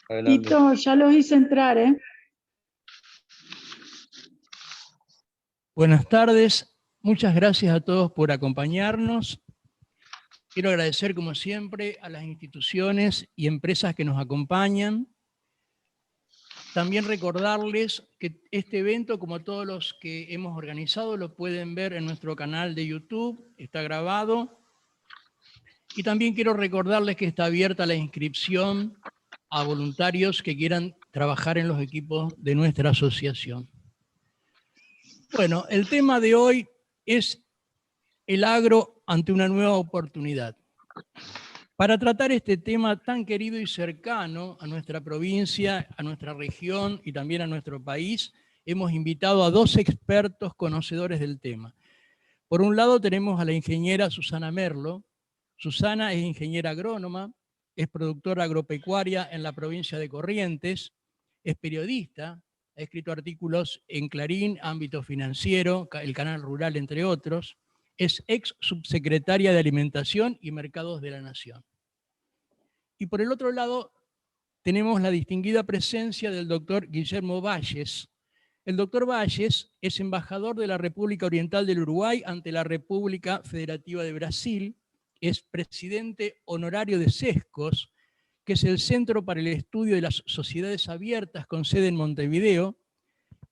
Adelante. Tito, ya los hice entrar, ¿eh? Buenas tardes, muchas gracias a todos por acompañarnos. Quiero agradecer, como siempre, a las instituciones y empresas que nos acompañan. También recordarles que este evento, como todos los que hemos organizado, lo pueden ver en nuestro canal de YouTube, está grabado. Y también quiero recordarles que está abierta la inscripción a voluntarios que quieran trabajar en los equipos de nuestra asociación. Bueno, el tema de hoy es el agro ante una nueva oportunidad. Para tratar este tema tan querido y cercano a nuestra provincia, a nuestra región y también a nuestro país, hemos invitado a dos expertos conocedores del tema. Por un lado tenemos a la ingeniera Susana Merlo. Susana es ingeniera agrónoma, es productora agropecuaria en la provincia de Corrientes, es periodista, ha escrito artículos en Clarín, Ámbito Financiero, el Canal Rural, entre otros. Es ex subsecretaria de Alimentación y Mercados de la Nación. Y por el otro lado tenemos la distinguida presencia del doctor Guillermo Valles. El doctor Valles es embajador de la República Oriental del Uruguay ante la República Federativa de Brasil, es presidente honorario de CESCOS, que es el Centro para el Estudio de las Sociedades Abiertas con sede en Montevideo,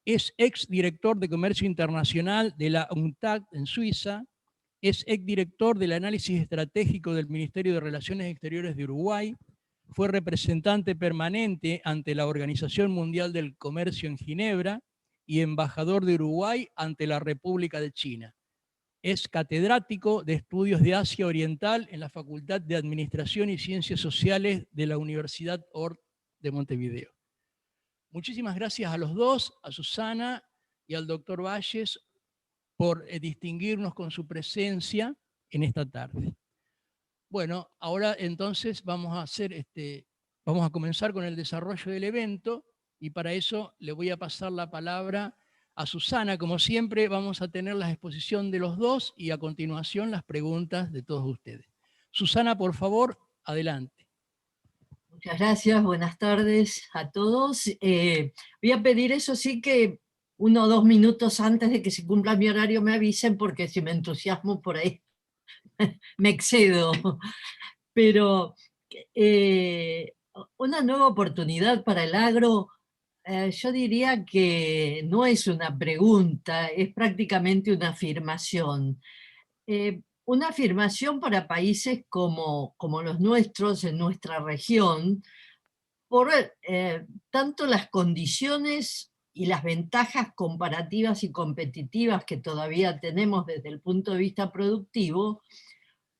es exdirector de Comercio Internacional de la UNCTAD en Suiza, es exdirector del Análisis Estratégico del Ministerio de Relaciones Exteriores de Uruguay, fue representante permanente ante la Organización Mundial del Comercio en Ginebra y embajador de Uruguay ante la República de China. Es catedrático de Estudios de Asia Oriental en la Facultad de Administración y Ciencias Sociales de la Universidad ORT de Montevideo. Muchísimas gracias a los dos, a Susana y al doctor Valles, por distinguirnos con su presencia en esta tarde. Bueno, ahora entonces vamos a comenzar con el desarrollo del evento y para eso le voy a pasar la palabra a Susana. Como siempre vamos a tener la exposición de los dos y a continuación las preguntas de todos ustedes. Susana, por favor, adelante. Muchas gracias, buenas tardes a todos. Voy a pedir eso sí que 1 o 2 minutos antes de que se cumpla mi horario me avisen, porque si me entusiasmo por ahí me excedo. Pero una nueva oportunidad para el agro, yo diría que no es una pregunta, es prácticamente una afirmación. Una afirmación para países como los nuestros, en nuestra región, por tanto las condiciones y las ventajas comparativas y competitivas que todavía tenemos desde el punto de vista productivo,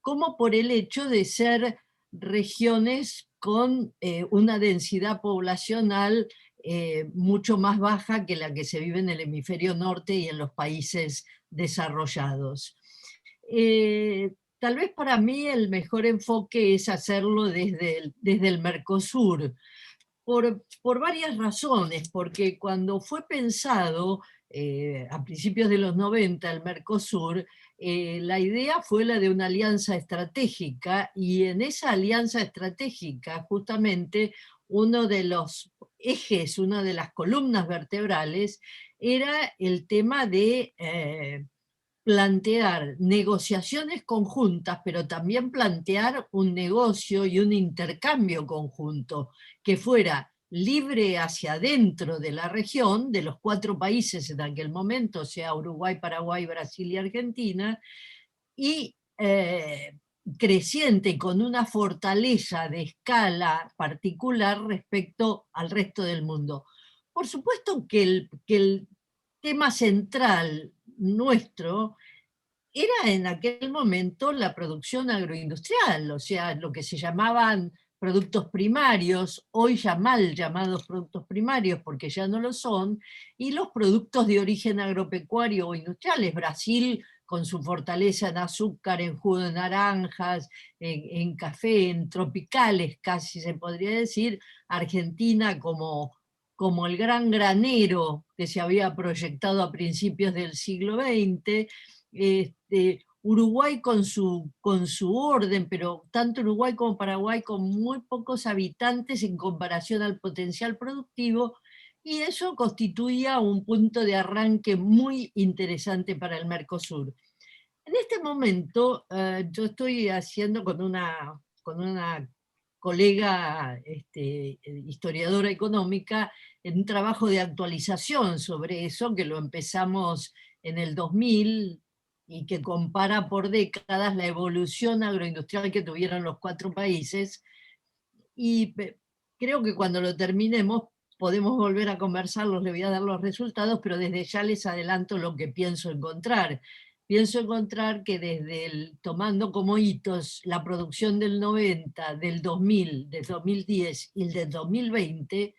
como por el hecho de ser regiones con una densidad poblacional mucho más baja que la que se vive en el hemisferio norte y en los países desarrollados. Tal vez para mí el mejor enfoque es hacerlo desde el Mercosur, por varias razones, porque cuando fue pensado a principios de los 90 el Mercosur, la idea fue la de una alianza estratégica, y en esa alianza estratégica justamente uno de los ejes, una de las columnas vertebrales era el tema de plantear negociaciones conjuntas, pero también plantear un negocio y un intercambio conjunto que fuera libre hacia adentro de la región, de los 4 países en aquel momento, o sea, Uruguay, Paraguay, Brasil y Argentina, y creciente, con una fortaleza de escala particular respecto al resto del mundo. Por supuesto que el tema central nuestro era en aquel momento la producción agroindustrial, o sea, lo que se llamaban productos primarios, hoy ya mal llamados productos primarios porque ya no lo son, y los productos de origen agropecuario o industriales. Brasil con su fortaleza en azúcar, en jugo de naranjas, en café, en tropicales casi se podría decir, Argentina como el gran granero que se había proyectado a principios del siglo XX, Uruguay con su orden, pero tanto Uruguay como Paraguay con muy pocos habitantes en comparación al potencial productivo, y eso constituía un punto de arranque muy interesante para el Mercosur. En este momento yo estoy haciendo con una colega historiadora económica un trabajo de actualización sobre eso, que lo empezamos en el 2000 y que compara por décadas la evolución agroindustrial que tuvieron los 4 países, y creo que cuando lo terminemos podemos volver a conversarlos, les voy a dar los resultados, pero desde ya les adelanto lo que pienso encontrar. Pienso encontrar que tomando como hitos la producción del 90, del 2000, del 2010 y del 2020,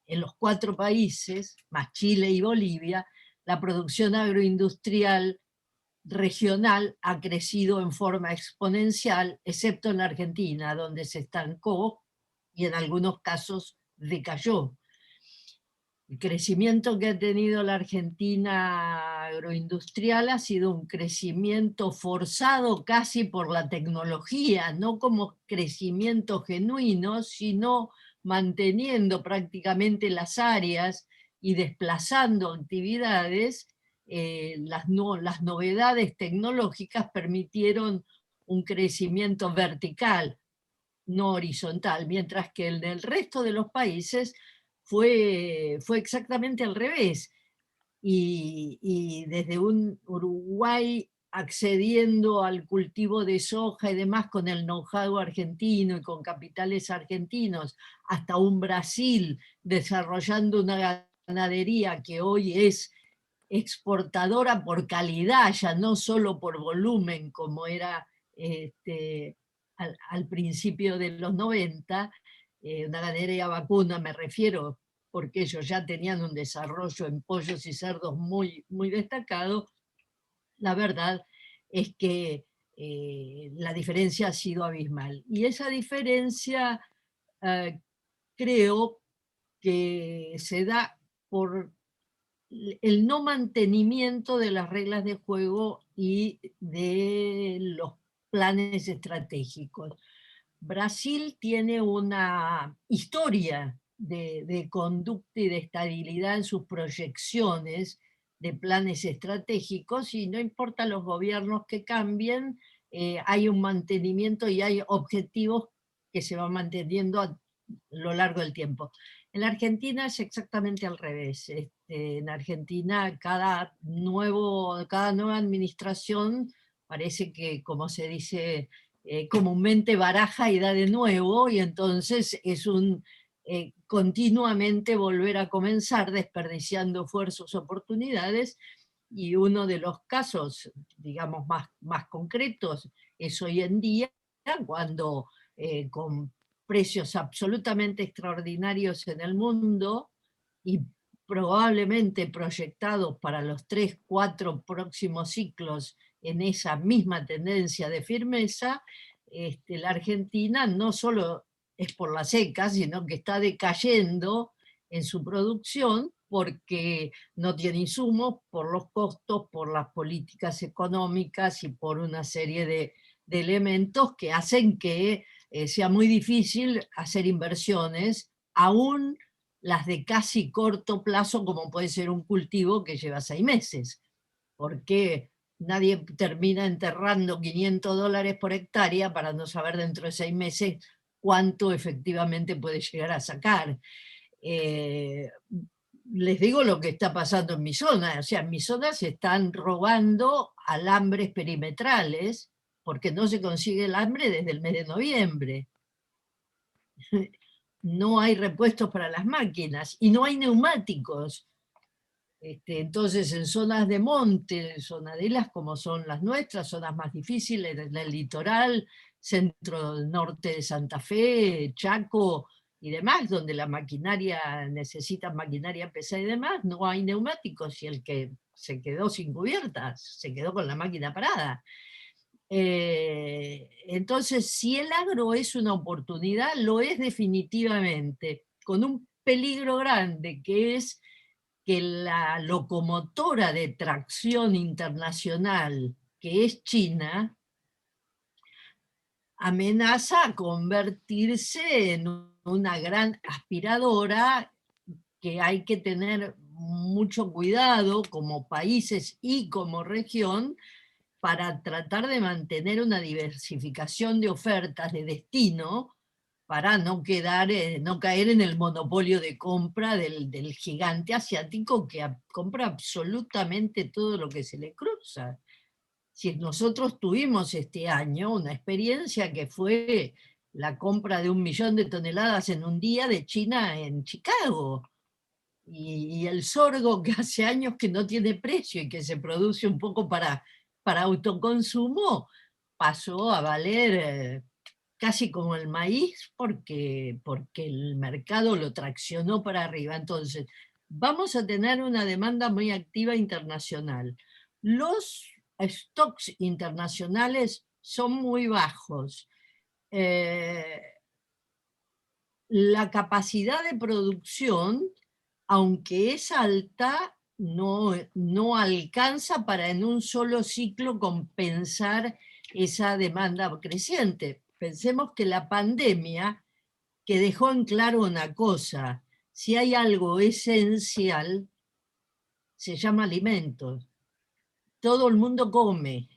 en los 4 países, más Chile y Bolivia, la producción agroindustrial regional ha crecido en forma exponencial, excepto en la Argentina, donde se estancó y en algunos casos decayó. El crecimiento que ha tenido la Argentina agroindustrial ha sido un crecimiento forzado casi por la tecnología, no como crecimiento genuino, sino manteniendo prácticamente las áreas y desplazando actividades. Las novedades tecnológicas permitieron un crecimiento vertical, no horizontal, mientras que el del resto de los países fue exactamente al revés. Y desde un Uruguay accediendo al cultivo de soja y demás con el know-how argentino y con capitales argentinos, hasta un Brasil desarrollando una ganadería que hoy es exportadora por calidad, ya no solo por volumen como era al principio de los 90, una ganadería vacuna me refiero, porque ellos ya tenían un desarrollo en pollos y cerdos muy, muy destacado. La verdad es que la diferencia ha sido abismal. Y esa diferencia creo que se da por el no mantenimiento de las reglas de juego y de los planes estratégicos. Brasil tiene una historia de conducta y de estabilidad en sus proyecciones de planes estratégicos, y no importa los gobiernos que cambien, hay un mantenimiento y hay objetivos que se van manteniendo a lo largo del tiempo. En la Argentina es exactamente al revés. En Argentina cada nueva administración parece que, como se dice comúnmente, baraja y da de nuevo, y entonces es un continuamente volver a comenzar desperdiciando esfuerzos, oportunidades, y uno de los casos, digamos, más concretos es hoy en día, cuando con precios absolutamente extraordinarios en el mundo y probablemente proyectados para los 3, 4 próximos ciclos en esa misma tendencia de firmeza, la Argentina no solo es por la seca, sino que está decayendo en su producción porque no tiene insumos, por los costos, por las políticas económicas y por una serie de elementos que hacen que sea muy difícil hacer inversiones, aún las de casi corto plazo, como puede ser un cultivo que lleva 6 meses, porque nadie termina enterrando $500 por hectárea para no saber dentro de 6 meses cuánto efectivamente puede llegar a sacar. Les digo lo que está pasando en mi zona, o sea, en mi zona se están robando alambres perimetrales porque no se consigue el hambre desde el mes de noviembre. No hay repuestos para las máquinas y no hay neumáticos. Entonces, en zonas de monte, zonadelas como son las nuestras, zonas más difíciles, en el litoral, centro norte de Santa Fe, Chaco y demás, donde la maquinaria necesita maquinaria pesada y demás, no hay neumáticos, y el que se quedó sin cubiertas, se quedó con la máquina parada. Entonces, si el agro es una oportunidad, lo es definitivamente, con un peligro grande, que es que la locomotora de tracción internacional que es China, amenaza a convertirse en una gran aspiradora que hay que tener mucho cuidado como países y como región para tratar de mantener una diversificación de ofertas de destino para no caer en el monopolio de compra del gigante asiático que compra absolutamente todo lo que se le cruza. Si nosotros tuvimos este año una experiencia que fue la compra de 1 millón de toneladas en un día de China en Chicago, y el sorgo que hace años que no tiene precio y que se produce un poco para autoconsumo, pasó a valer casi como el maíz porque el mercado lo traccionó para arriba. Entonces, vamos a tener una demanda muy activa internacional. Los stocks internacionales son muy bajos. La capacidad de producción, aunque es alta, no alcanza para en un solo ciclo compensar esa demanda creciente. Pensemos que la pandemia, que dejó en claro una cosa: si hay algo esencial, se llama alimentos. Todo el mundo come,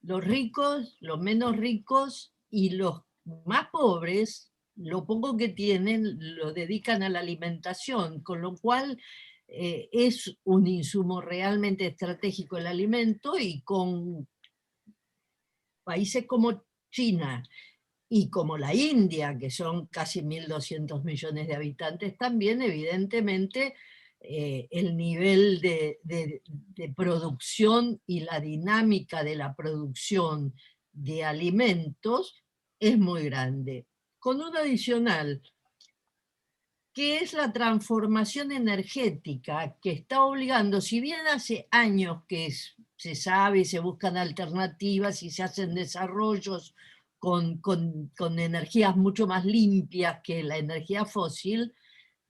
los ricos, los menos ricos y los más pobres, lo poco que tienen lo dedican a la alimentación, con lo cual es un insumo realmente estratégico el alimento, y con países como China y como la India, que son casi 1.200 millones de habitantes, también evidentemente el nivel de producción y la dinámica de la producción de alimentos es muy grande. Con un adicional, que es la transformación energética que está obligando, si bien hace años que se sabe y se buscan alternativas y se hacen desarrollos con energías mucho más limpias que la energía fósil,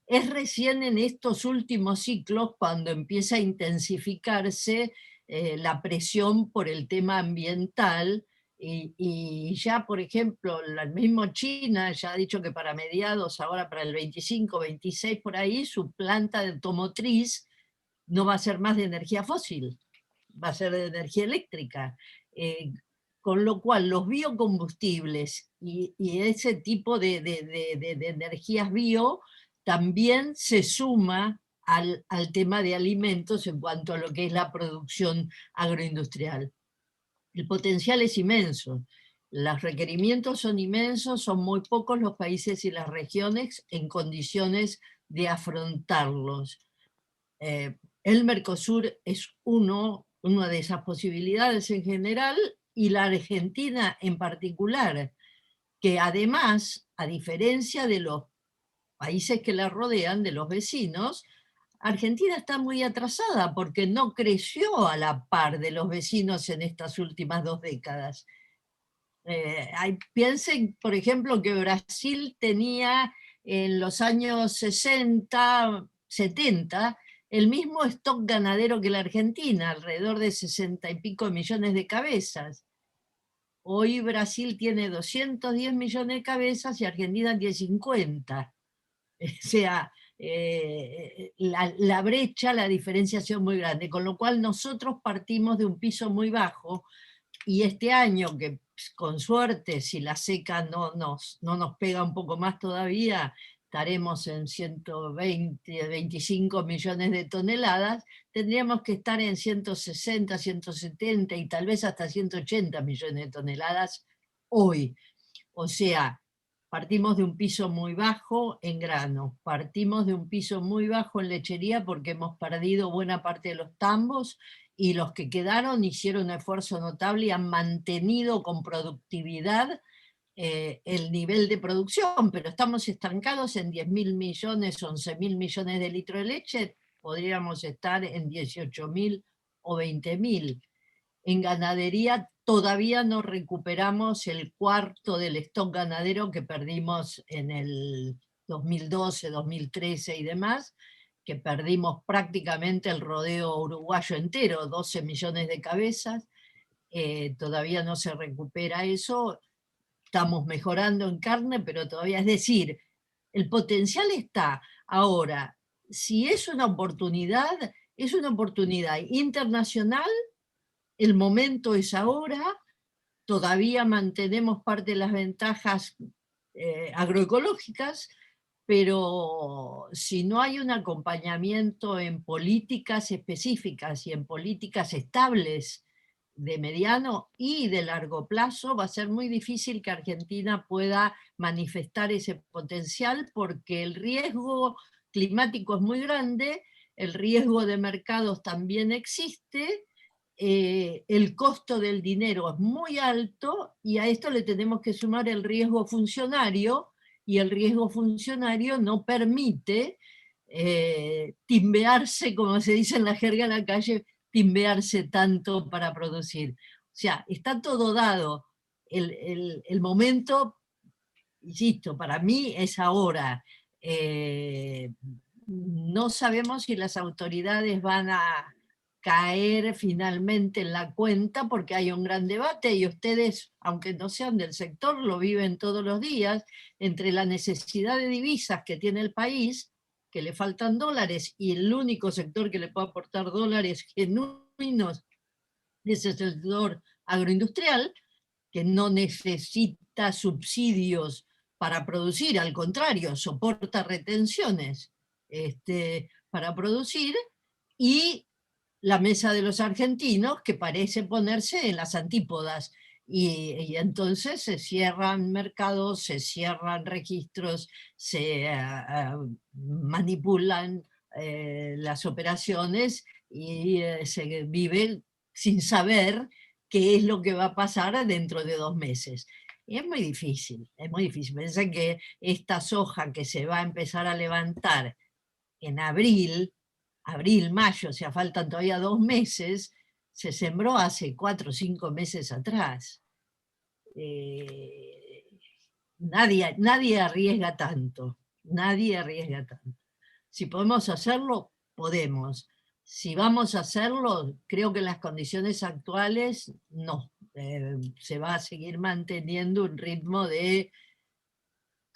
es recién en estos últimos ciclos cuando empieza a intensificarse la presión por el tema ambiental, y ya, por ejemplo, el mismo China ya ha dicho que para mediados, ahora para el 25, 26 por ahí, su planta de automotriz no va a ser más de energía fósil, va a ser de energía eléctrica. Con lo cual los biocombustibles y ese tipo de energías bio también se suma al tema de alimentos en cuanto a lo que es la producción agroindustrial. El potencial es inmenso, los requerimientos son inmensos, son muy pocos los países y las regiones en condiciones de afrontarlos. El Mercosur es una de esas posibilidades en general, y la Argentina en particular, que además, a diferencia de los países que la rodean, de los vecinos, Argentina está muy atrasada porque no creció a la par de los vecinos en estas últimas 2 décadas. Piensen, por ejemplo, que Brasil tenía en los años 60, 70, el mismo stock ganadero que la Argentina, alrededor de 60 y pico millones de cabezas. Hoy Brasil tiene 210 millones de cabezas y Argentina tiene 50. O sea, la brecha, la diferenciación muy grande, con lo cual nosotros partimos de un piso muy bajo, y este año, que con suerte, si la seca no nos pega un poco más todavía, estaremos en 120, 25 millones de toneladas, tendríamos que estar en 160, 170 y tal vez hasta 180 millones de toneladas hoy. O sea, partimos de un piso muy bajo en grano, partimos de un piso muy bajo en lechería porque hemos perdido buena parte de los tambos, y los que quedaron hicieron un esfuerzo notable y han mantenido con productividad el nivel de producción, pero estamos estancados en 10.000 millones, 11.000 millones de litros de leche, podríamos estar en 18.000 o 20.000. En ganadería todavía no recuperamos el cuarto del stock ganadero que perdimos en el 2012, 2013 y demás, que perdimos prácticamente el rodeo uruguayo entero, 12 millones de cabezas. todavía no se recupera eso, estamos mejorando en carne, pero todavía, es decir, el potencial está. Ahora, si es una oportunidad internacional, el momento es ahora, todavía mantenemos parte de las ventajas agroecológicas, pero si no hay un acompañamiento en políticas específicas y en políticas estables de mediano y de largo plazo, va a ser muy difícil que Argentina pueda manifestar ese potencial, porque el riesgo climático es muy grande, el riesgo de mercados también existe, el costo del dinero es muy alto, y a esto le tenemos que sumar el riesgo funcionario, y el riesgo funcionario no permite timbearse, como se dice en la jerga de la calle, timbearse tanto para producir. O sea, está todo dado. El momento, insisto, para mí es ahora. No sabemos si las autoridades van a caer finalmente en la cuenta, porque hay un gran debate y ustedes, aunque no sean del sector, lo viven todos los días, entre la necesidad de divisas que tiene el país, que le faltan dólares, y el único sector que le puede aportar dólares genuinos es el sector agroindustrial, que no necesita subsidios para producir, al contrario, soporta retenciones para producir, y la mesa de los argentinos, que parece ponerse en las antípodas, y entonces se cierran mercados, se cierran registros, se manipulan las operaciones, y se vive sin saber qué es lo que va a pasar dentro de 2 meses. Y es muy difícil, es muy difícil. Pensé que esta soja que se va a empezar a levantar en abril, mayo, o sea, faltan todavía 2 meses, se sembró hace 4 o 5 meses atrás. Nadie arriesga tanto, nadie arriesga tanto. Si podemos hacerlo, podemos. Si vamos a hacerlo, creo que en las condiciones actuales, no. Se va a seguir manteniendo un ritmo de,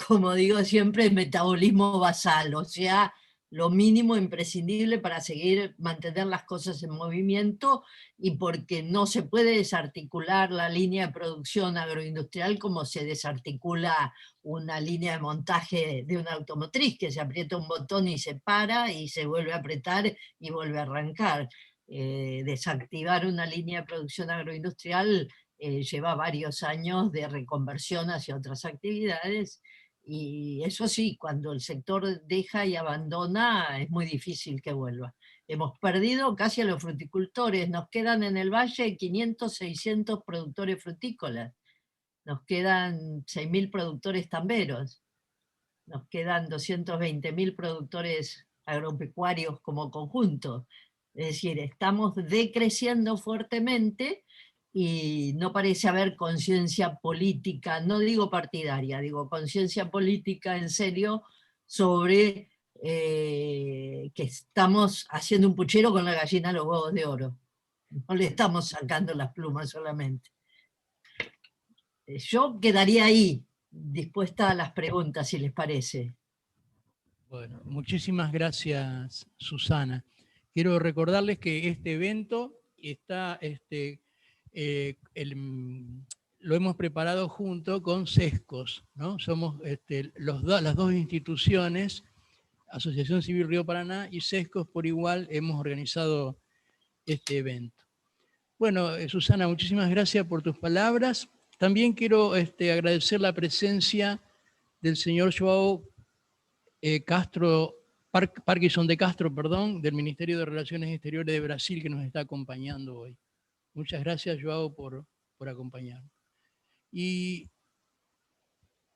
como digo siempre, metabolismo basal, o sea, lo mínimo imprescindible para seguir, mantener las cosas en movimiento, y porque no se puede desarticular la línea de producción agroindustrial como se desarticula una línea de montaje de una automotriz, que se aprieta un botón y se para, y se vuelve a apretar y vuelve a arrancar. Desactivar una línea de producción agroindustrial lleva varios años de reconversión hacia otras actividades, y eso sí, cuando el sector deja y abandona, es muy difícil que vuelva. Hemos perdido casi a los fruticultores, nos quedan en el valle 500, 600 productores frutícolas, nos quedan 6.000 productores tamberos, nos quedan 220.000 productores agropecuarios como conjunto. Es decir, estamos decreciendo fuertemente, y no parece haber conciencia política, no digo partidaria, digo conciencia política en serio sobre que estamos haciendo un puchero con la gallina a los huevos de oro. No le estamos sacando las plumas solamente. Yo quedaría ahí, dispuesta a las preguntas, si les parece. Bueno, muchísimas gracias, Susana. Quiero recordarles que este evento está, lo hemos preparado junto con SESCOS, ¿no? Somos las dos instituciones, Asociación Civil Río Paraná y SESCOS por igual, hemos organizado este evento. Bueno, Susana, muchísimas gracias por tus palabras. También quiero agradecer la presencia del señor Joao Parkinson de Castro, perdón, del Ministerio de Relaciones Exteriores de Brasil, que nos está acompañando hoy. Muchas gracias, Joao, por acompañarnos. Y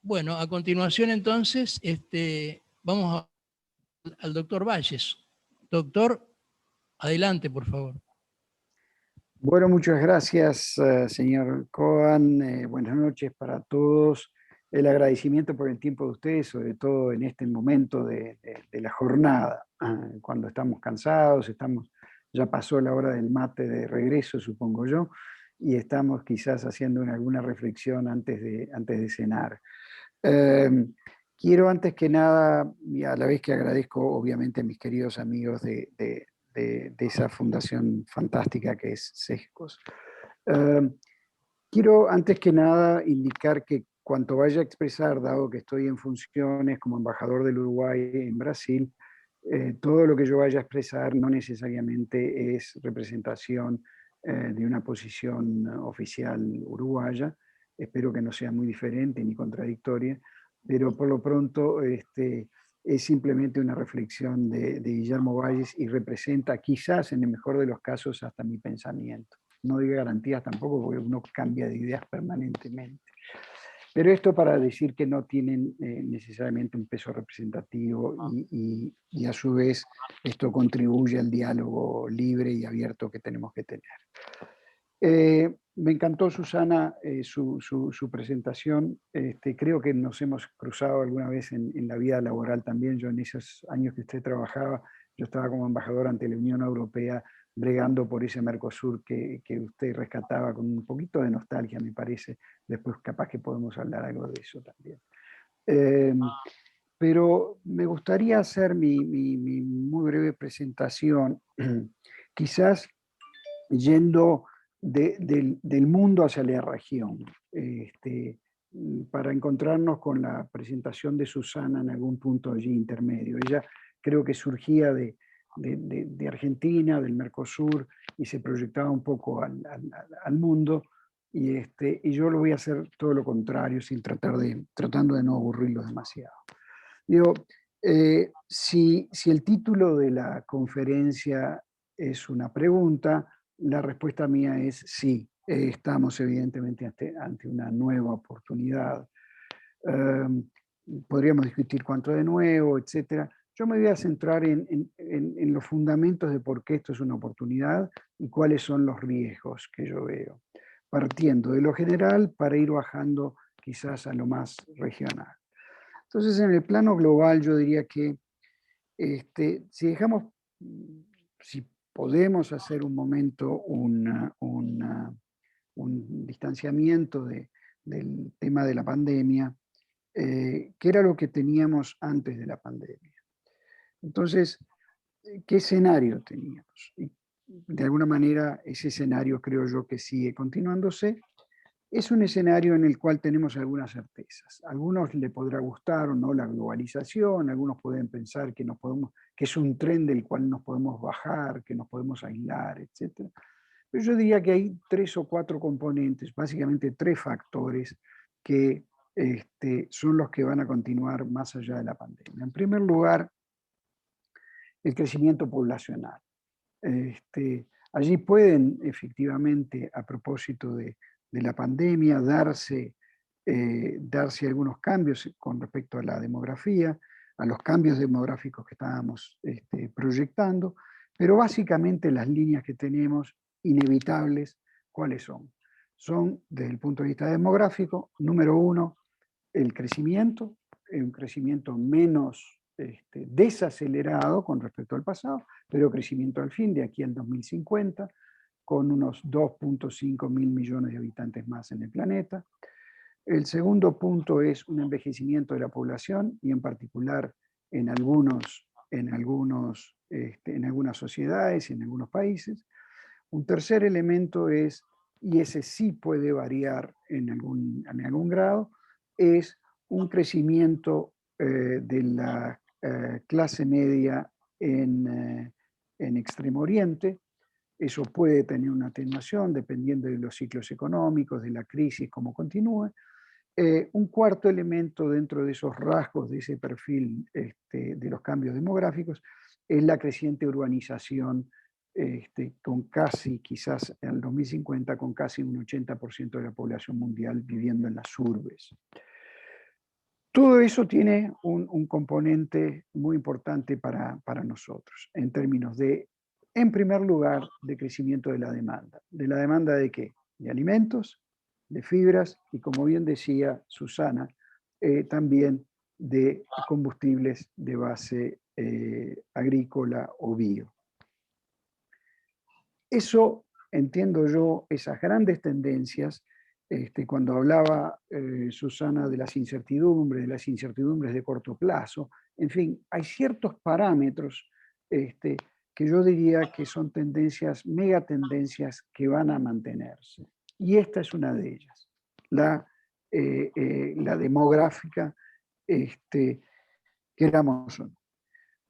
bueno, a continuación entonces vamos al doctor Valles. Doctor, adelante, por favor. Bueno, muchas gracias, señor Coan. Buenas noches para todos. El agradecimiento por el tiempo de ustedes, sobre todo en este momento de la jornada, cuando estamos cansados, ya pasó la hora del mate de regreso, supongo yo, y estamos quizás haciendo alguna reflexión antes de cenar. Quiero antes que nada, y a la vez que agradezco obviamente a mis queridos amigos de esa fundación fantástica que es SESCOS, quiero antes que nada indicar que cuanto vaya a expresar, dado que estoy en funciones como embajador del Uruguay en Brasil, todo lo que yo vaya a expresar no necesariamente es representación de una posición oficial uruguaya. Espero que no sea muy diferente ni contradictoria, pero por lo pronto es simplemente una reflexión de Guillermo Valles y representa quizás en el mejor de los casos hasta mi pensamiento. No digo garantías tampoco porque uno cambia de ideas permanentemente. Pero esto para decir que no tienen necesariamente un peso representativo y a su vez esto contribuye al diálogo libre y abierto que tenemos que tener. Me encantó, Susana, su presentación. Creo que nos hemos cruzado alguna vez en la vida laboral también. Yo en esos años que usted trabajaba, yo estaba como embajador ante la Unión Europea bregando por ese Mercosur que usted rescataba con un poquito de nostalgia, me parece. Después capaz que podemos hablar algo de eso también. Pero me gustaría hacer mi muy breve presentación, quizás yendo del mundo hacia la región, para encontrarnos con la presentación de Susana en algún punto allí intermedio. Ella creo que surgía de Argentina, del Mercosur, y se proyectaba un poco al mundo, y yo lo voy a hacer todo lo contrario, tratando de no aburrirlos demasiado. Digo, si el título de la conferencia es una pregunta, la respuesta mía es sí. Estamos evidentemente ante una nueva oportunidad. Podríamos discutir cuánto de nuevo, etc. Yo me voy a centrar en los fundamentos de por qué esto es una oportunidad y cuáles son los riesgos que yo veo, partiendo de lo general para ir bajando quizás a lo más regional. Entonces, en el plano global, yo diría que si podemos hacer un momento un distanciamiento del tema de la pandemia, que era lo que teníamos antes de la pandemia. Entonces, ¿qué escenario teníamos? Y de alguna manera, ese escenario creo yo que sigue continuándose. Es un escenario en el cual tenemos algunas certezas. A algunos le podrá gustar o no la globalización, algunos pueden pensar que es un tren del cual nos podemos bajar, que nos podemos aislar, etc. Pero yo diría que hay 3 o 4 componentes, básicamente 3 factores que son los que van a continuar más allá de la pandemia. En primer lugar, el crecimiento poblacional. Allí pueden efectivamente, a propósito de la pandemia, darse algunos cambios con respecto a la demografía, a los cambios demográficos que estábamos proyectando, pero básicamente las líneas que tenemos inevitables, ¿cuáles son? Son, desde el punto de vista demográfico, número 1, el crecimiento, un crecimiento menos desacelerado con respecto al pasado, pero crecimiento al fin de aquí al 2050, con unos 2.5 mil millones de habitantes más en el planeta. El segundo punto es un envejecimiento de la población y en particular en algunas sociedades y en algunos países. Un tercer elemento es, y ese sí puede variar en algún grado, es un crecimiento de la clase media en Extremo Oriente. Eso puede tener una atenuación dependiendo de los ciclos económicos, de la crisis, cómo continúe. Un cuarto elemento dentro de esos rasgos, de ese perfil de los cambios demográficos, es la creciente urbanización, con casi, quizás en el 2050, con casi un 80% de la población mundial viviendo en las urbes. Todo eso tiene un componente muy importante para nosotros, en términos de, en primer lugar, de crecimiento de la demanda. ¿De la demanda de qué? De alimentos, de fibras y, como bien decía Susana, también de combustibles de base agrícola o bio. Eso entiendo yo esas grandes tendencias. Cuando hablaba Susana de las incertidumbres de corto plazo, en fin, hay ciertos parámetros que yo diría que son tendencias, megatendencias que van a mantenerse. Y esta es una de ellas, la demográfica, queramos o no.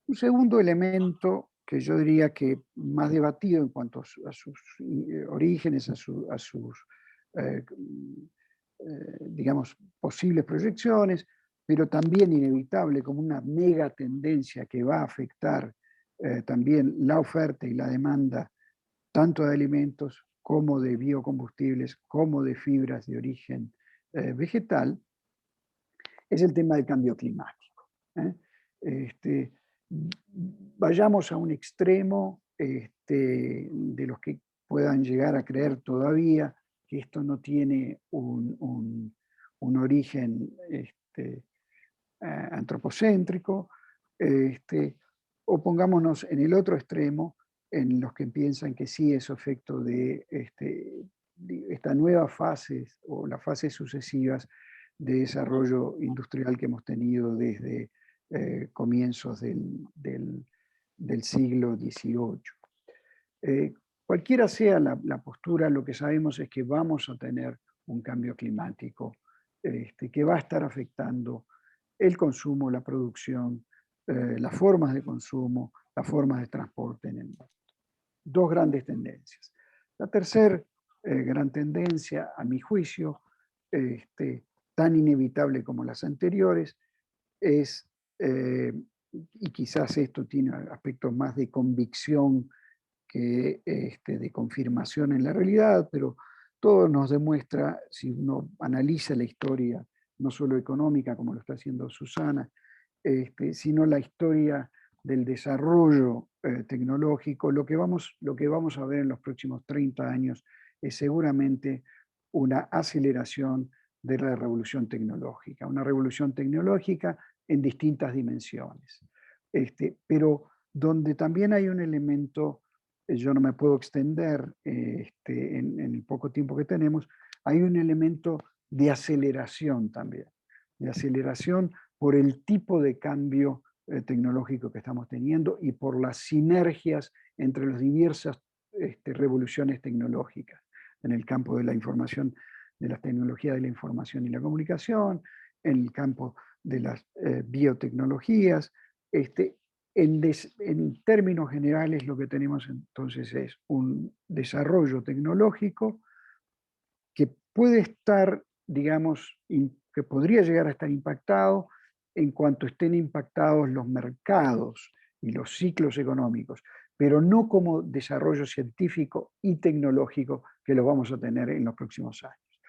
Un segundo elemento que yo diría que más debatido en cuanto a sus orígenes, a sus digamos, posibles proyecciones, pero también inevitable como una mega tendencia que va a afectar también la oferta y la demanda tanto de alimentos como de biocombustibles, como de fibras de origen vegetal, es el tema del cambio climático. Vayamos a un extremo de los que puedan llegar a creer todavía que esto no tiene un origen antropocéntrico, o pongámonos en el otro extremo, en los que piensan que sí es efecto de esta nueva fase o las fases sucesivas de desarrollo industrial que hemos tenido desde comienzos del siglo XVIII. Cualquiera sea la postura, lo que sabemos es que vamos a tener un cambio climático que va a estar afectando el consumo, la producción, las formas de consumo, las formas de transporte en el mundo. Dos grandes tendencias. La tercera gran tendencia, a mi juicio, tan inevitable como las anteriores, es, y quizás esto tiene aspectos más de convicción que de confirmación en la realidad, pero todo nos demuestra, si uno analiza la historia, no solo económica, como lo está haciendo Susana, sino la historia del desarrollo tecnológico, lo que vamos a ver en los próximos 30 años es seguramente una aceleración de la revolución tecnológica, una revolución tecnológica en distintas dimensiones, pero donde también hay un elemento, yo no me puedo extender en el poco tiempo que tenemos, hay un elemento de aceleración también, de aceleración por el tipo de cambio tecnológico que estamos teniendo y por las sinergias entre las diversas revoluciones tecnológicas en el campo de la información, de las tecnologías de la información y la comunicación, en el campo de las biotecnologías. En términos generales, lo que tenemos entonces es un desarrollo tecnológico que puede estar, digamos, que podría llegar a estar impactado en cuanto estén impactados los mercados y los ciclos económicos, pero no como desarrollo científico y tecnológico que lo vamos a tener en los próximos años.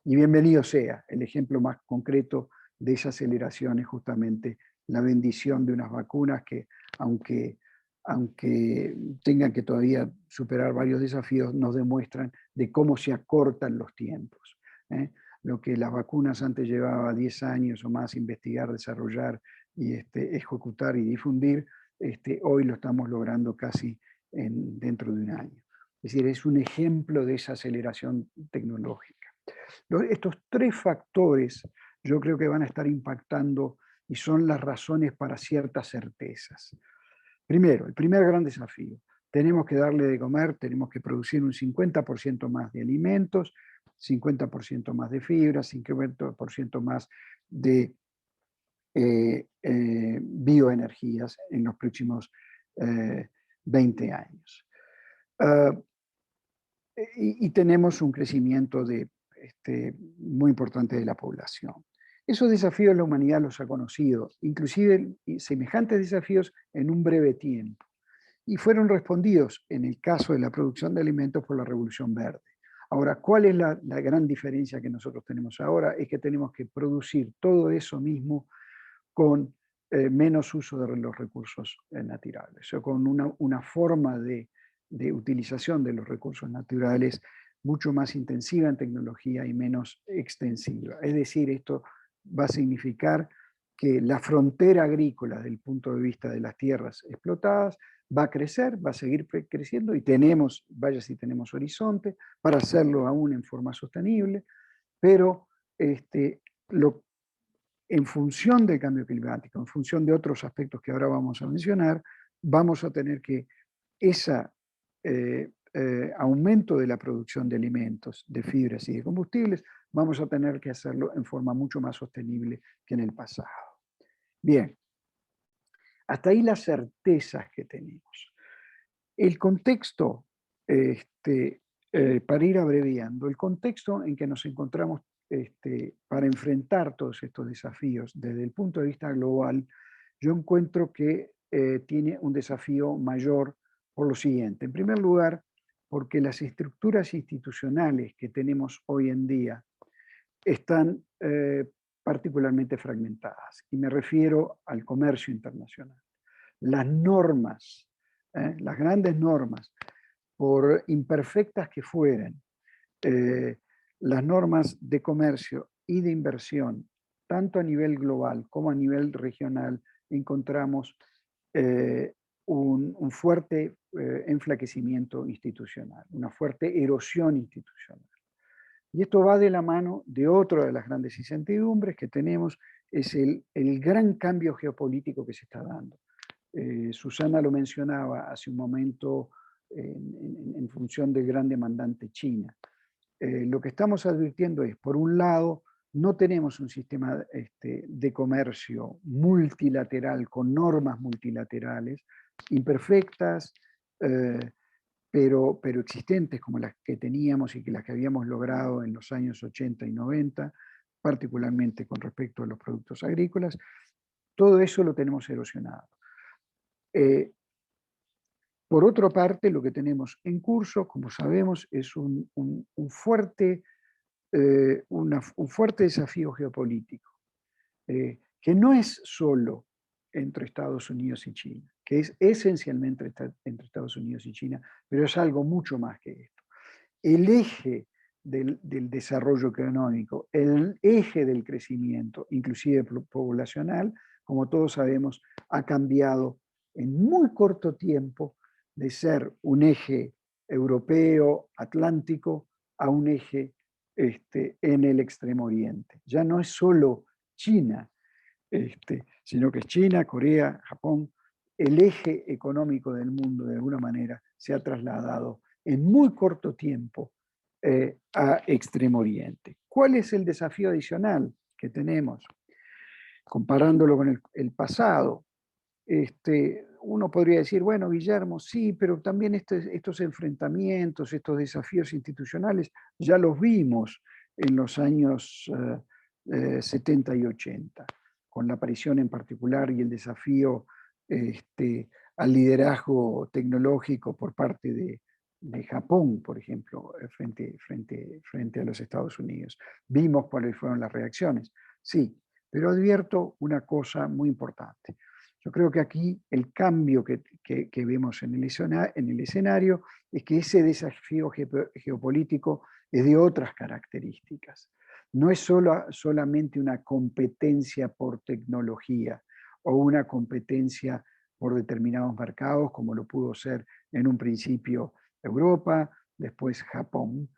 Y bienvenido sea, el ejemplo más concreto de esa aceleración es justamente la bendición de unas vacunas que, aunque tengan que todavía superar varios desafíos, nos demuestran de cómo se acortan los tiempos. Lo que las vacunas antes llevaba 10 años o más investigar, desarrollar y ejecutar y difundir, hoy lo estamos logrando casi dentro de un año. Es decir, es un ejemplo de esa aceleración tecnológica. Estos tres factores yo creo que van a estar impactando y son las razones para ciertas certezas. Primero, el primer gran desafío, tenemos que darle de comer, tenemos que producir un 50% más de alimentos, 50% más de fibras, 50% más de bioenergías en los próximos 20 años. Y tenemos un crecimiento muy importante de la población. Esos desafíos la humanidad los ha conocido, inclusive semejantes desafíos en un breve tiempo, y fueron respondidos, en el caso de la producción de alimentos, por la Revolución Verde. Ahora, ¿cuál es la gran diferencia que nosotros tenemos ahora? Es que tenemos que producir todo eso mismo con menos uso de los recursos naturales, o con una forma de utilización de los recursos naturales mucho más intensiva en tecnología y menos extensiva. Es decir, esto va a significar que la frontera agrícola, desde el punto de vista de las tierras explotadas, va a crecer, va a seguir creciendo y tenemos, vaya si tenemos horizonte, para hacerlo aún en forma sostenible, pero en función del cambio climático, en función de otros aspectos que ahora vamos a mencionar, vamos a tener que ese aumento de la producción de alimentos, de fibras y de combustibles, vamos a tener que hacerlo en forma mucho más sostenible que en el pasado. Bien, hasta ahí las certezas que tenemos. El contexto, para ir abreviando, el contexto en que nos encontramos para enfrentar todos estos desafíos desde el punto de vista global, yo encuentro que tiene un desafío mayor por lo siguiente. En primer lugar, porque las estructuras institucionales que tenemos hoy en día están particularmente fragmentadas. Y me refiero al comercio internacional. Las normas, las grandes normas, por imperfectas que fueren, las normas de comercio y de inversión, tanto a nivel global como a nivel regional, encontramos un fuerte enflaquecimiento institucional, una fuerte erosión institucional. Y esto va de la mano de otra de las grandes incertidumbres que tenemos, es el gran cambio geopolítico que se está dando. Susana lo mencionaba hace un momento en función del gran demandante China. Lo que estamos advirtiendo es, por un lado, no tenemos un sistema de comercio multilateral con normas multilaterales, imperfectas, pero existentes como las que teníamos y que las que habíamos logrado en los años 80 y 90, particularmente con respecto a los productos agrícolas. Todo eso lo tenemos erosionado. Por otra parte, lo que tenemos en curso, como sabemos, es un fuerte desafío geopolítico, que no es solo entre Estados Unidos y China, que es esencialmente entre Estados Unidos y China, pero es algo mucho más que esto. El eje del desarrollo económico, el eje del crecimiento, inclusive poblacional, como todos sabemos, ha cambiado en muy corto tiempo de ser un eje europeo, atlántico, a un eje en el Extremo Oriente. Ya no es solo China, sino que es China, Corea, Japón. El eje económico del mundo, de alguna manera, se ha trasladado en muy corto tiempo a Extremo Oriente. ¿Cuál es el desafío adicional que tenemos? Comparándolo con el pasado, uno podría decir, bueno, Guillermo, sí, pero también estos enfrentamientos, estos desafíos institucionales, ya los vimos en los años 70 y 80, con la aparición en particular y el desafío al liderazgo tecnológico por parte de Japón, por ejemplo, frente a los Estados Unidos. Vimos cuáles fueron las reacciones. Sí, pero advierto una cosa muy importante. Yo creo que aquí el cambio que vemos en el escenario es que ese desafío geopolítico es de otras características. No es solamente una competencia por tecnología o una competencia por determinados mercados, como lo pudo ser en un principio Europa, después Japón,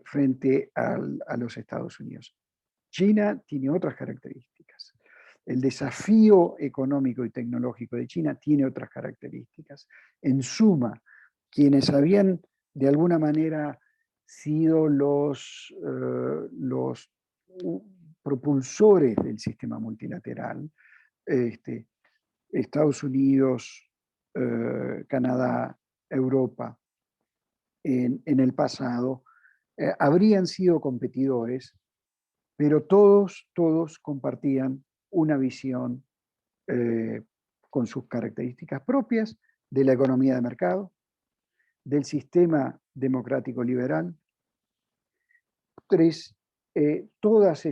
frente a los Estados Unidos. China tiene otras características. El desafío económico y tecnológico de China tiene otras características. En suma, quienes habían de alguna manera sido los propulsores del sistema multilateral, Estados Unidos, Canadá, Europa, en el pasado, habrían sido competidores, pero todos compartían una visión con sus características propias de la economía de mercado, del sistema democrático liberal. Tres, todos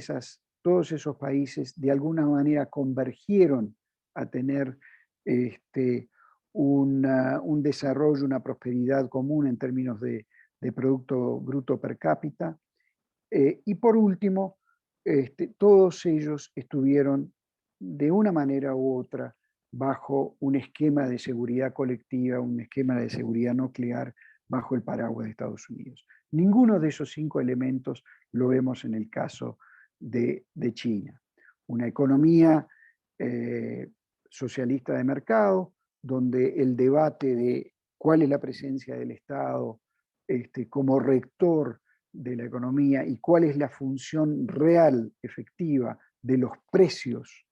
esos países de alguna manera convergieron a tener un desarrollo, una prosperidad común en términos de Producto Bruto Per cápita. Y por último, todos ellos estuvieron de una manera u otra bajo un esquema de seguridad colectiva, un esquema de seguridad nuclear bajo el paraguas de Estados Unidos. Ninguno de esos 5 elementos lo vemos en el caso de China. Una economía socialista de mercado, donde el debate de cuál es la presencia del Estado como rector de la economía y cuál es la función real, efectiva, de los precios,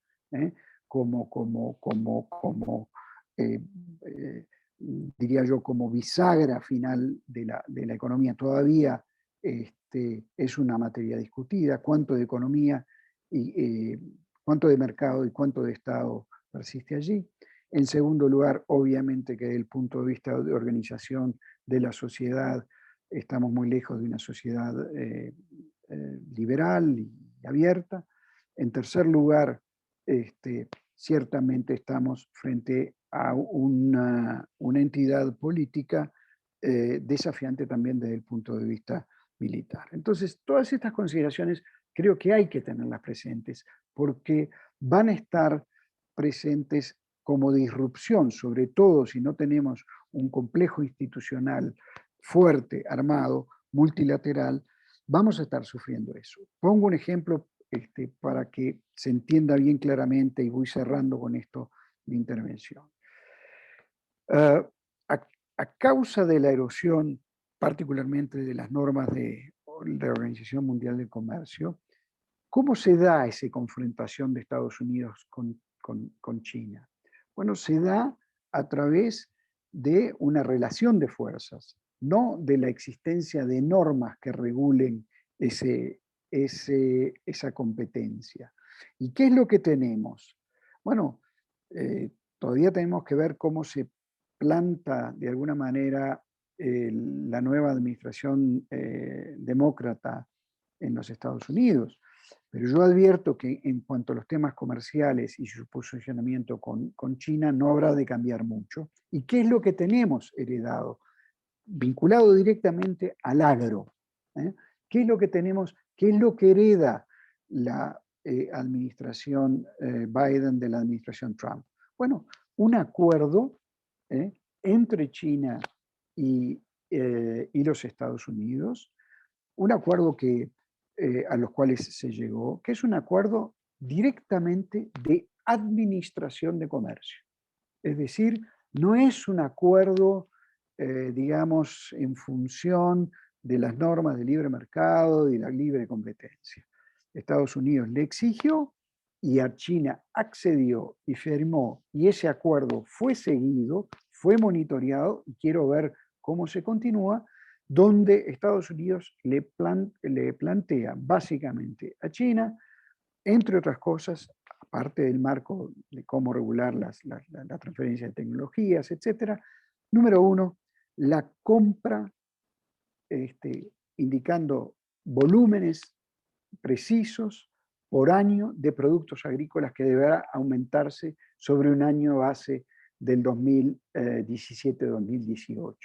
diría yo, como bisagra final de la economía. Todavía es una materia discutida, cuánto de economía, y cuánto de mercado y cuánto de Estado persiste allí. En segundo lugar, obviamente que desde el punto de vista de organización de la sociedad, estamos muy lejos de una sociedad liberal y abierta. En tercer lugar, ciertamente estamos frente a una entidad política desafiante también desde el punto de vista militar. Entonces, todas estas consideraciones creo que hay que tenerlas presentes, porque van a estar presentes como disrupción, sobre todo si no tenemos un complejo institucional fuerte, armado, multilateral, vamos a estar sufriendo eso. Pongo un ejemplo para que se entienda bien claramente, y voy cerrando con esto mi intervención. A causa de la erosión, particularmente de las normas de la Organización Mundial del Comercio, ¿cómo se da esa confrontación de Estados Unidos con China? Bueno, se da a través de una relación de fuerzas, no de la existencia de normas que regulen esa competencia. ¿Y qué es lo que tenemos? Bueno, todavía tenemos que ver cómo se planta de alguna manera la nueva administración demócrata en los Estados Unidos. Pero yo advierto que en cuanto a los temas comerciales y su posicionamiento con China, no habrá de cambiar mucho. ¿Y qué es lo que tenemos heredado? Vinculado directamente al agro. ¿Qué es lo que tenemos? ¿Qué es lo que hereda la administración Biden de la administración Trump? Bueno, un acuerdo entre China y los Estados Unidos, un acuerdo a los cuales se llegó, que es un acuerdo directamente de administración de comercio. Es decir, no es un acuerdo, digamos, en función de las normas de libre mercado y la libre competencia. Estados Unidos le exigió y a China accedió y firmó, y ese acuerdo fue seguido, fue monitoreado, y quiero ver cómo se continúa, donde Estados Unidos le plantea básicamente a China, entre otras cosas, aparte del marco de cómo regular la transferencia de tecnologías, etc. Número 1, la compra, indicando volúmenes precisos por año de productos agrícolas que deberá aumentarse sobre un año base del 2017-2018.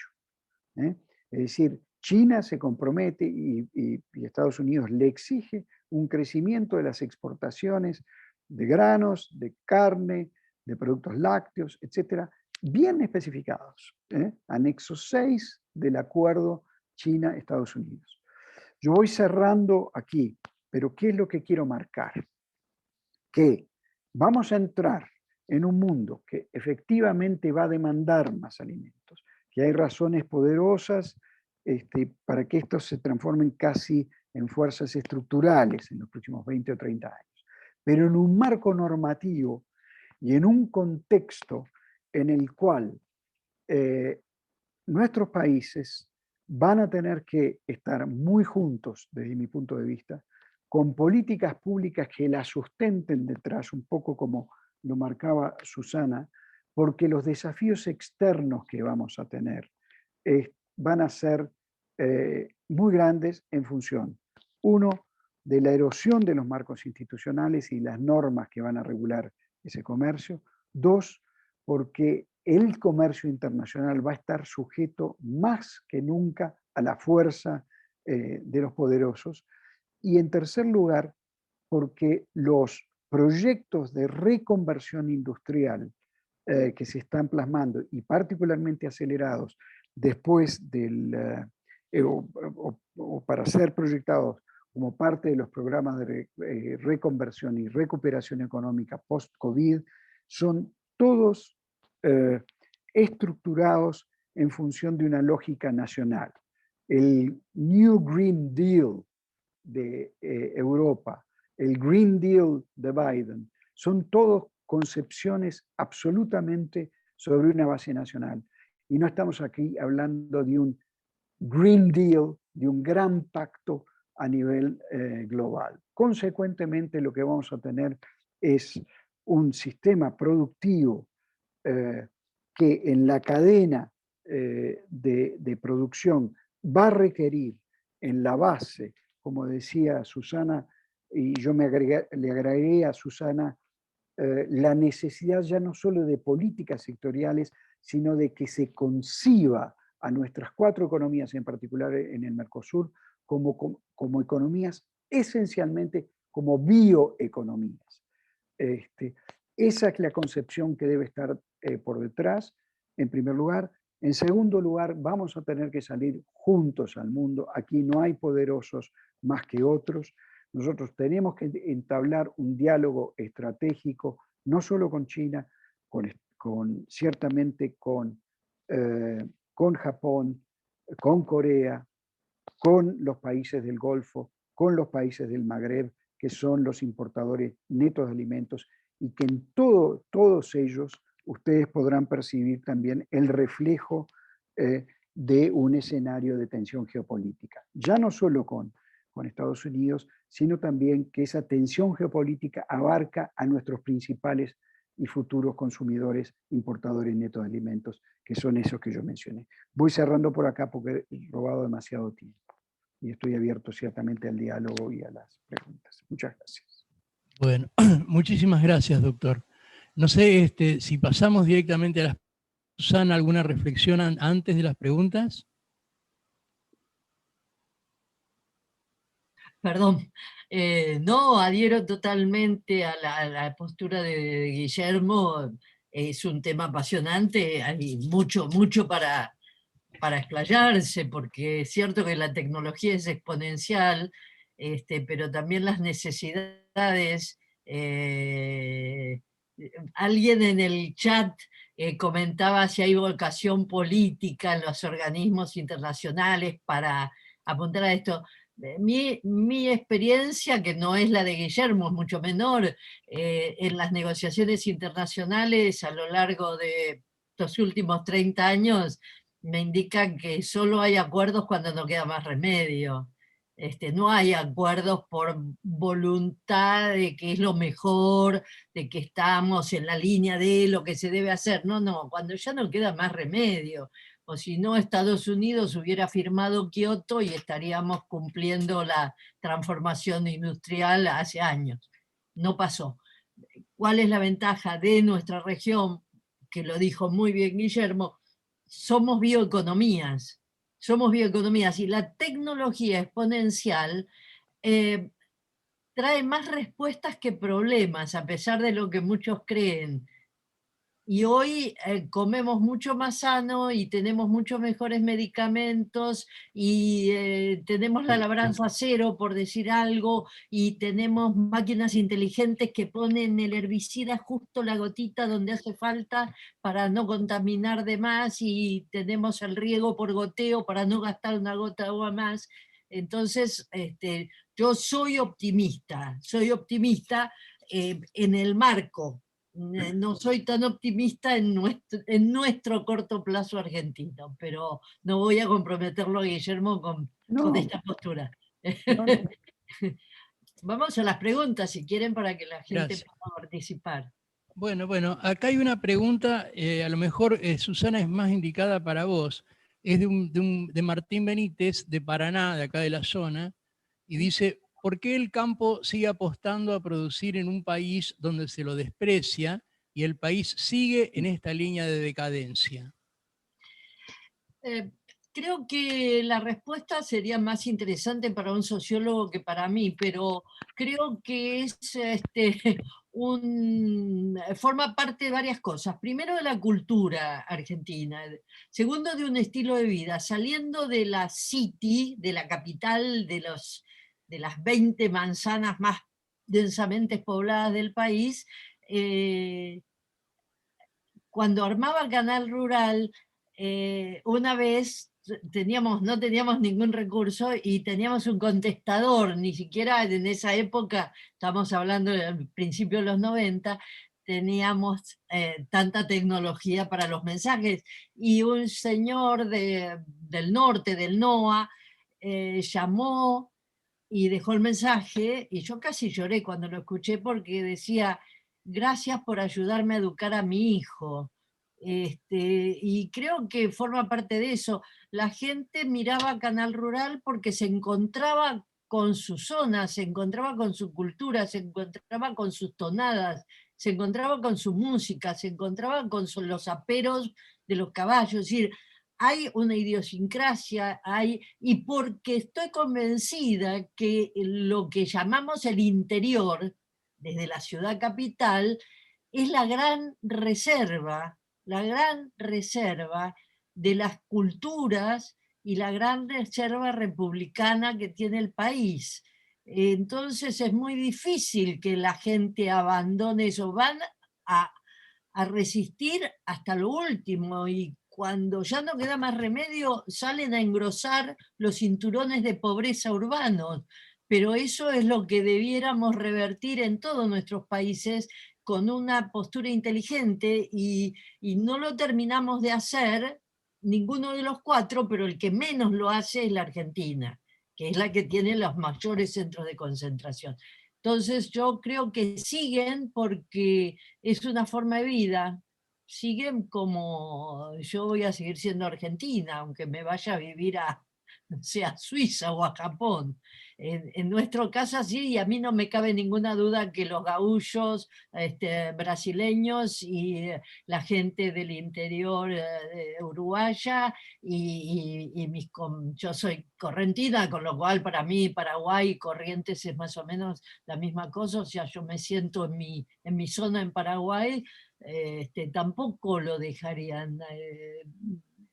Es decir, China se compromete y Estados Unidos le exige un crecimiento de las exportaciones de granos, de carne, de productos lácteos, etcétera, bien especificados. Anexo 6 del acuerdo China-Estados Unidos. Yo voy cerrando aquí, pero ¿qué es lo que quiero marcar? Que vamos a entrar en un mundo que efectivamente va a demandar más alimentos, que hay razones poderosas para que estos se transformen casi en fuerzas estructurales en los próximos 20 o 30 años. Pero en un marco normativo y en un contexto en el cual nuestros países van a tener que estar muy juntos, desde mi punto de vista, con políticas públicas que las sustenten detrás, un poco como lo marcaba Susana, porque los desafíos externos que vamos a tener van a ser muy grandes en función, uno, de la erosión de los marcos institucionales y las normas que van a regular ese comercio, dos, porque el comercio internacional va a estar sujeto más que nunca a la fuerza de los poderosos, y en tercer lugar, porque los proyectos de reconversión industrial que se están plasmando y particularmente acelerados después o para ser proyectados como parte de los programas de reconversión y recuperación económica post-COVID, son todos estructurados en función de una lógica nacional. El New Green Deal de Europa, el Green Deal de Biden, son todos concepciones absolutamente sobre una base nacional. Y no estamos aquí hablando de un Green Deal, de un gran pacto a nivel global. Consecuentemente, lo que vamos a tener es un sistema productivo que en la cadena de producción va a requerir en la base, como decía Susana, y yo le agregué a Susana, la necesidad ya no solo de políticas sectoriales, sino de que se conciba a nuestras 4 economías, en particular en el Mercosur, como economías esencialmente como bioeconomías. Esa es la concepción que debe estar por detrás, en primer lugar. En segundo lugar, vamos a tener que salir juntos al mundo. Aquí no hay poderosos más que otros. Nosotros tenemos que entablar un diálogo estratégico, no solo con China, ciertamente con Japón, con Corea, con los países del Golfo, con los países del Magreb, que son los importadores netos de alimentos, y que en todos ellos ustedes podrán percibir también el reflejo de un escenario de tensión geopolítica. Ya no solo con Estados Unidos, sino también que esa tensión geopolítica abarca a nuestros principales y futuros consumidores, importadores netos de alimentos, que son esos que yo mencioné. Voy cerrando por acá porque he robado demasiado tiempo y estoy abierto ciertamente al diálogo y a las preguntas. Muchas gracias. Bueno, muchísimas gracias, doctor. No sé si pasamos directamente a las... Susana, ¿alguna reflexión antes de las preguntas? Perdón, no, adhiero totalmente a la postura de Guillermo. Es un tema apasionante, hay mucho para explayarse, porque es cierto que la tecnología es exponencial, pero también las necesidades. Alguien en el chat comentaba si hay vocación política en los organismos internacionales para apuntar a esto. Mi experiencia, que no es la de Guillermo, es mucho menor, en las negociaciones internacionales a lo largo de los últimos 30 años, me indican que solo hay acuerdos cuando no queda más remedio. No hay acuerdos por voluntad de que es lo mejor, de que estamos en la línea de lo que se debe hacer. No, cuando ya no queda más remedio. O si no, Estados Unidos hubiera firmado Kioto y estaríamos cumpliendo la transformación industrial hace años. No pasó. ¿Cuál es la ventaja de nuestra región? Que lo dijo muy bien Guillermo, somos bioeconomías y la tecnología exponencial trae más respuestas que problemas, a pesar de lo que muchos creen. Y hoy comemos mucho más sano y tenemos muchos mejores medicamentos y tenemos la labranza cero, por decir algo, y tenemos máquinas inteligentes que ponen el herbicida justo la gotita donde hace falta para no contaminar de más, y tenemos el riego por goteo para no gastar una gota de agua más. Entonces, yo soy optimista en el marco. No soy tan optimista en nuestro corto plazo argentino, pero no voy a comprometerlo a Guillermo con esta postura. No. Vamos a las preguntas, si quieren, para que la gente Gracias. pueda participar. Bueno, acá hay una pregunta, a lo mejor Susana es más indicada para vos. Es de Martín Benítez, de Paraná, de acá de la zona, y dice: ¿por qué el campo sigue apostando a producir en un país donde se lo desprecia y el país sigue en esta línea de decadencia? Creo que la respuesta sería más interesante para un sociólogo que para mí, pero creo que es forma parte de varias cosas. Primero, de la cultura argentina. Segundo, de un estilo de vida. Saliendo de la city, de la capital, de las 20 manzanas más densamente pobladas del país, cuando armaba Canal Rural, una vez no teníamos ningún recurso y teníamos un contestador, ni siquiera en esa época, estamos hablando del principio de los 90, teníamos tanta tecnología para los mensajes, y un señor del norte, del NOA, llamó y dejó el mensaje, y yo casi lloré cuando lo escuché porque decía: gracias por ayudarme a educar a mi hijo. Y creo que forma parte de eso. La gente miraba Canal Rural porque se encontraba con su zona, se encontraba con su cultura, se encontraba con sus tonadas, se encontraba con su música, se encontraba con los aperos de los caballos. Es decir, hay una idiosincrasia, y porque estoy convencida que lo que llamamos el interior, desde la ciudad capital, es la gran reserva de las culturas y la gran reserva republicana que tiene el país. Entonces es muy difícil que la gente abandone eso, van a, a resistir hasta lo último, y cuando ya no queda más remedio salen a engrosar los cinturones de pobreza urbanos. Pero eso es lo que debiéramos revertir en todos nuestros países con una postura inteligente, y no lo terminamos de hacer ninguno de los cuatro, pero el que menos lo hace es la Argentina, que es la que tiene los mayores centros de concentración. Entonces yo creo que siguen porque es una forma de vida, siguen como yo voy a seguir siendo argentina, aunque me vaya a vivir no sé, a Suiza o a Japón. En nuestro caso así, y a mí no me cabe ninguna duda que los gaullos brasileños y la gente del interior uruguaya, yo soy correntina, con lo cual para mí Paraguay y Corrientes es más o menos la misma cosa. O sea, yo me siento en mi zona en Paraguay, tampoco lo dejarían.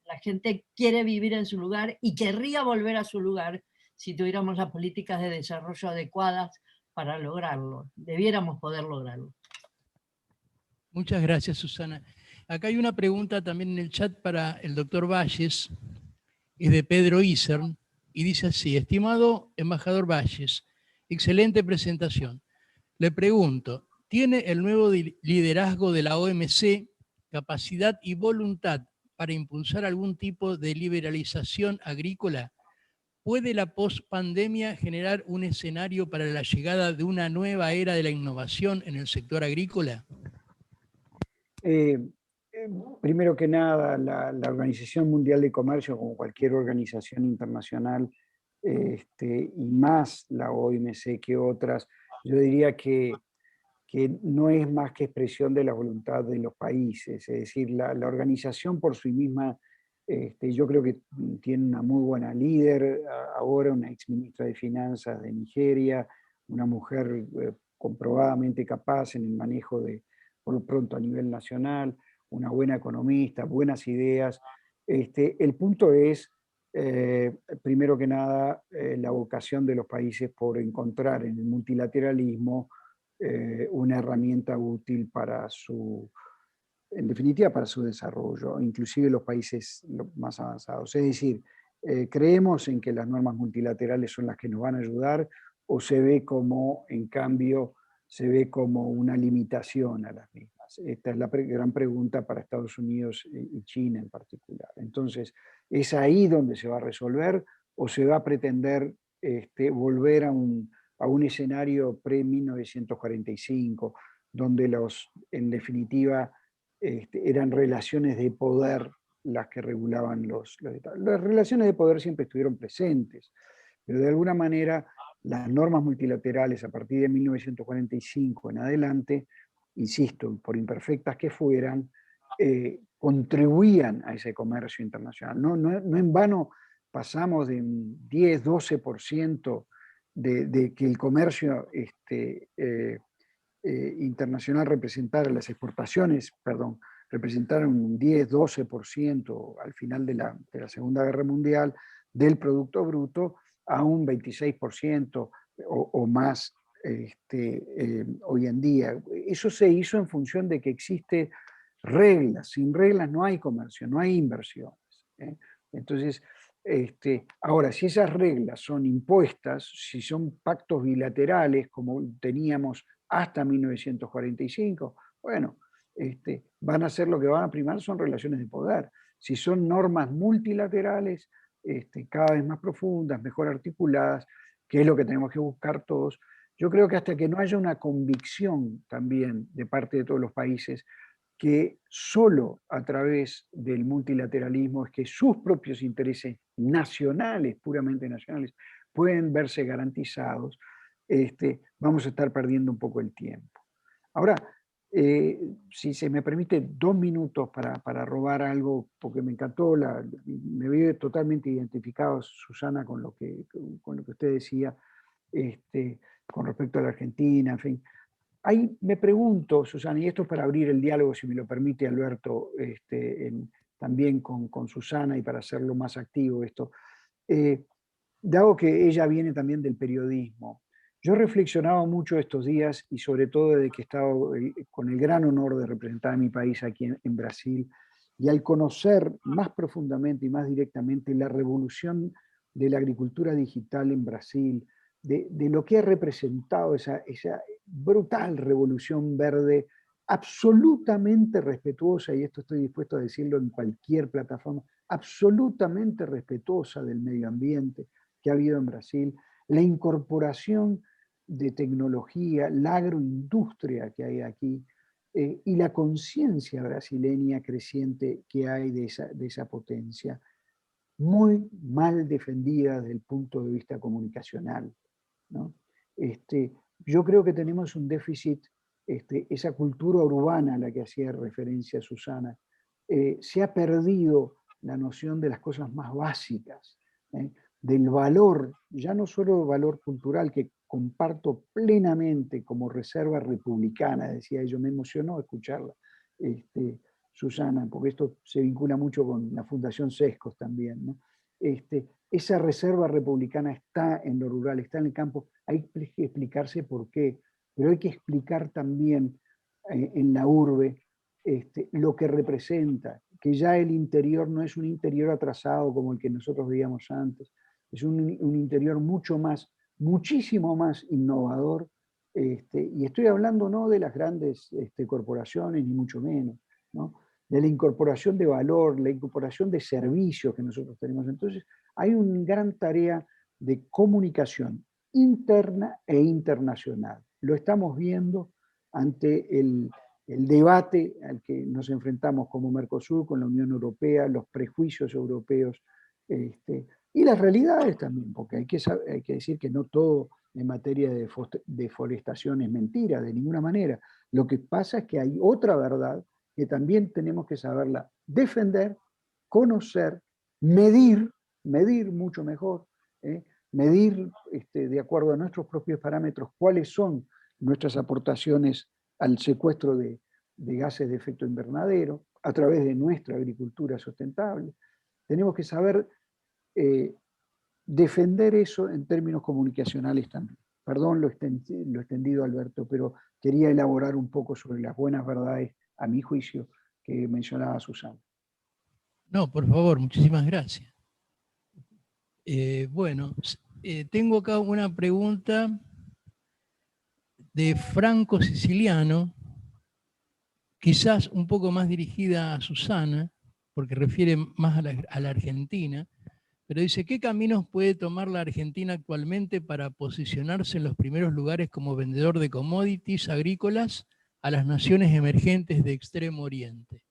La gente quiere vivir en su lugar y querría volver a su lugar si tuviéramos las políticas de desarrollo adecuadas para lograrlo. Debiéramos poder lograrlo. Muchas gracias, Susana. Acá hay una pregunta también en el chat para el doctor Valles, es de Pedro Isern, y dice así: estimado embajador Valles, excelente presentación. Le pregunto, ¿tiene el nuevo liderazgo de la OMC capacidad y voluntad para impulsar algún tipo de liberalización agrícola? ¿Puede la pospandemia generar un escenario para la llegada de una nueva era de la innovación en el sector agrícola? Primero que nada, la Organización Mundial de Comercio, como cualquier organización internacional, y más la OMC que otras, yo diría que no es más que expresión de la voluntad de los países. Es decir, la organización por sí misma, yo creo que tiene una muy buena líder, ahora una ex ministra de Finanzas de Nigeria, una mujer comprobadamente capaz en el manejo por lo pronto a nivel nacional, una buena economista, buenas ideas. El punto es, primero que nada, la vocación de los países por encontrar en el multilateralismo una herramienta útil en definitiva, para su desarrollo, inclusive los países más avanzados. Es decir, creemos en que las normas multilaterales son las que nos van a ayudar, o se ve como, en cambio, se ve como una limitación a las mismas. Esta es la gran pregunta para Estados Unidos y China en particular. Entonces, ¿es ahí donde se va a resolver, o se va a pretender volver a un escenario pre-1945, donde en definitiva, eran relaciones de poder las que regulaban las relaciones de poder siempre estuvieron presentes, pero de alguna manera las normas multilaterales a partir de 1945 en adelante, insisto, por imperfectas que fueran, contribuían a ese comercio internacional. No en vano pasamos de un 10-12% de que el comercio internacional representara las exportaciones, perdón, representaron un 10-12% al final de la Segunda Guerra Mundial del Producto Bruto a un 26% o más hoy en día. Eso se hizo en función de que existe reglas. Sin reglas no hay comercio, no hay inversiones. Entonces, ahora, si esas reglas son impuestas, si son pactos bilaterales como teníamos hasta 1945, bueno, van a ser lo que van a primar son relaciones de poder. Si son normas multilaterales, cada vez más profundas, mejor articuladas, que es lo que tenemos que buscar todos, yo creo que hasta que no haya una convicción también de parte de todos los países que solo a través del multilateralismo es que sus propios intereses nacionales, puramente nacionales, pueden verse garantizados, vamos a estar perdiendo un poco el tiempo. Ahora, si se me permite 2 minutos para robar algo, porque me encantó, me veo totalmente identificado, Susana, con lo que usted decía, con respecto a la Argentina, en fin. Ahí me pregunto, Susana, y esto es para abrir el diálogo, si me lo permite Alberto, también con Susana y para hacerlo más activo esto, dado que ella viene también del periodismo, yo reflexionaba mucho estos días y sobre todo desde que he estado con el gran honor de representar a mi país aquí en Brasil, y al conocer más profundamente y más directamente la revolución de la agricultura digital en Brasil, de lo que ha representado esa brutal revolución verde, absolutamente respetuosa, y esto estoy dispuesto a decirlo en cualquier plataforma, absolutamente respetuosa del medio ambiente que ha habido en Brasil, la incorporación de tecnología, la agroindustria que hay aquí, y la conciencia brasileña creciente que hay de esa potencia, muy mal defendida desde el punto de vista comunicacional, ¿no? Yo creo que tenemos un déficit, esa cultura urbana a la que hacía referencia Susana, se ha perdido la noción de las cosas más básicas, del valor, ya no solo valor cultural, que comparto plenamente como reserva republicana, decía ella, me emocionó escucharla, Susana, porque esto se vincula mucho con la Fundación Sescos también, ¿no? Esa reserva republicana está en lo rural, está en el campo, hay que explicarse por qué, pero hay que explicar también en la urbe lo que representa, que ya el interior no es un interior atrasado como el que nosotros veíamos antes, es un interior mucho más, muchísimo más innovador, y estoy hablando no de las grandes corporaciones, ni mucho menos, ¿no? De la incorporación de valor, la incorporación de servicios que nosotros tenemos. Entonces, hay una gran tarea de comunicación interna e internacional. Lo estamos viendo ante el debate al que nos enfrentamos como Mercosur, con la Unión Europea, los prejuicios europeos, y las realidades también, porque hay que decir que no todo en materia de deforestación es mentira, de ninguna manera. Lo que pasa es que hay otra verdad que también tenemos que saberla defender, conocer, medir mucho mejor, medir de acuerdo a nuestros propios parámetros cuáles son nuestras aportaciones al secuestro de gases de efecto invernadero a través de nuestra agricultura sustentable. Tenemos que saber defender eso en términos comunicacionales también. Perdón lo extendido, Alberto, pero quería elaborar un poco sobre las buenas verdades, a mi juicio, que mencionaba Susana. No, por favor, muchísimas gracias. Bueno, tengo acá una pregunta de Franco Siciliano, quizás un poco más dirigida a Susana, porque refiere más a la Argentina, pero dice, ¿qué caminos puede tomar la Argentina actualmente para posicionarse en los primeros lugares como vendedor de commodities agrícolas a las naciones emergentes de Extremo Oriente?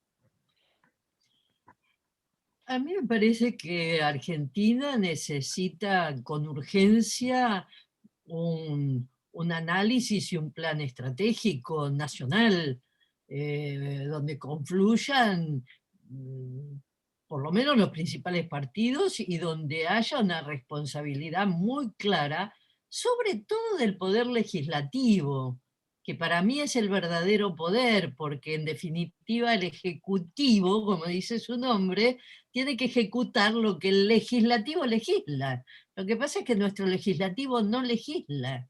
A mí me parece que Argentina necesita con urgencia un análisis y un plan estratégico nacional donde confluyan por lo menos los principales partidos y donde haya una responsabilidad muy clara, sobre todo del poder legislativo, que para mí es el verdadero poder, porque en definitiva el Ejecutivo, como dice su nombre, tiene que ejecutar lo que el Legislativo legisla. Lo que pasa es que nuestro Legislativo no legisla.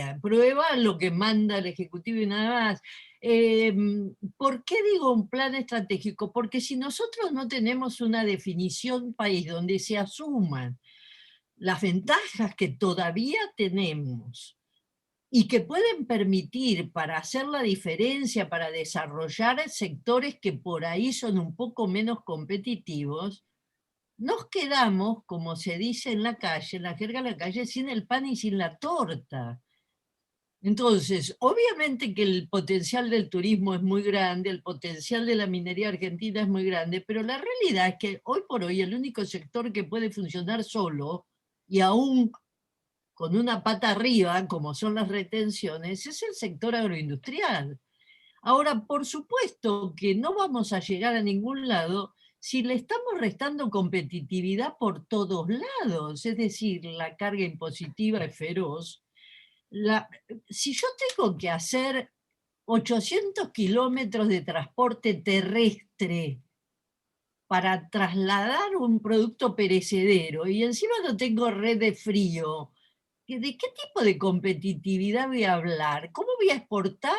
Aprueba lo que manda el Ejecutivo y nada más. ¿Por qué digo un plan estratégico? Porque si nosotros no tenemos una definición país donde se asuman las ventajas que todavía tenemos y que pueden permitir para hacer la diferencia, para desarrollar sectores que por ahí son un poco menos competitivos, nos quedamos, como se dice en la calle, en la jerga de la calle, sin el pan y sin la torta. Entonces, obviamente que el potencial del turismo es muy grande, el potencial de la minería argentina es muy grande, pero la realidad es que hoy por hoy el único sector que puede funcionar solo, y aún con una pata arriba, como son las retenciones, es el sector agroindustrial. Ahora, por supuesto que no vamos a llegar a ningún lado si le estamos restando competitividad por todos lados, es decir, la carga impositiva es feroz. Si yo tengo que hacer 800 kilómetros de transporte terrestre para trasladar un producto perecedero y encima no tengo red de frío, ¿de qué tipo de competitividad voy a hablar? ¿Cómo voy a exportar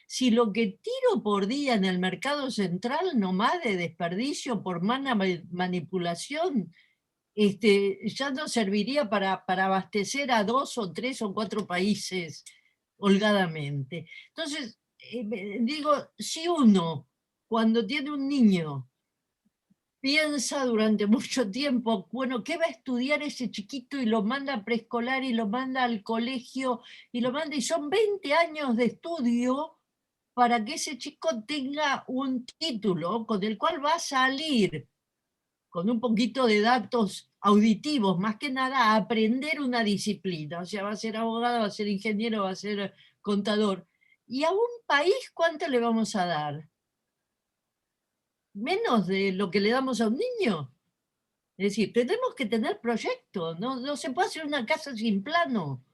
si lo que tiro por día en el mercado central nomás de desperdicio por mala manipulación ya no serviría para abastecer a 2 o 3 o 4 países holgadamente? Entonces, digo, si uno cuando tiene un niño piensa durante mucho tiempo, bueno, ¿qué va a estudiar ese chiquito? Y lo manda a preescolar y lo manda al colegio y lo manda, y son 20 años de estudio para que ese chico tenga un título con el cual va a salir con un poquito de datos auditivos, más que nada a aprender una disciplina, o sea, va a ser abogado, va a ser ingeniero, va a ser contador. ¿Y a un país cuánto le vamos a dar? ¿Menos de lo que le damos a un niño? Es decir, tenemos que tener proyectos, no se puede hacer una casa sin plano.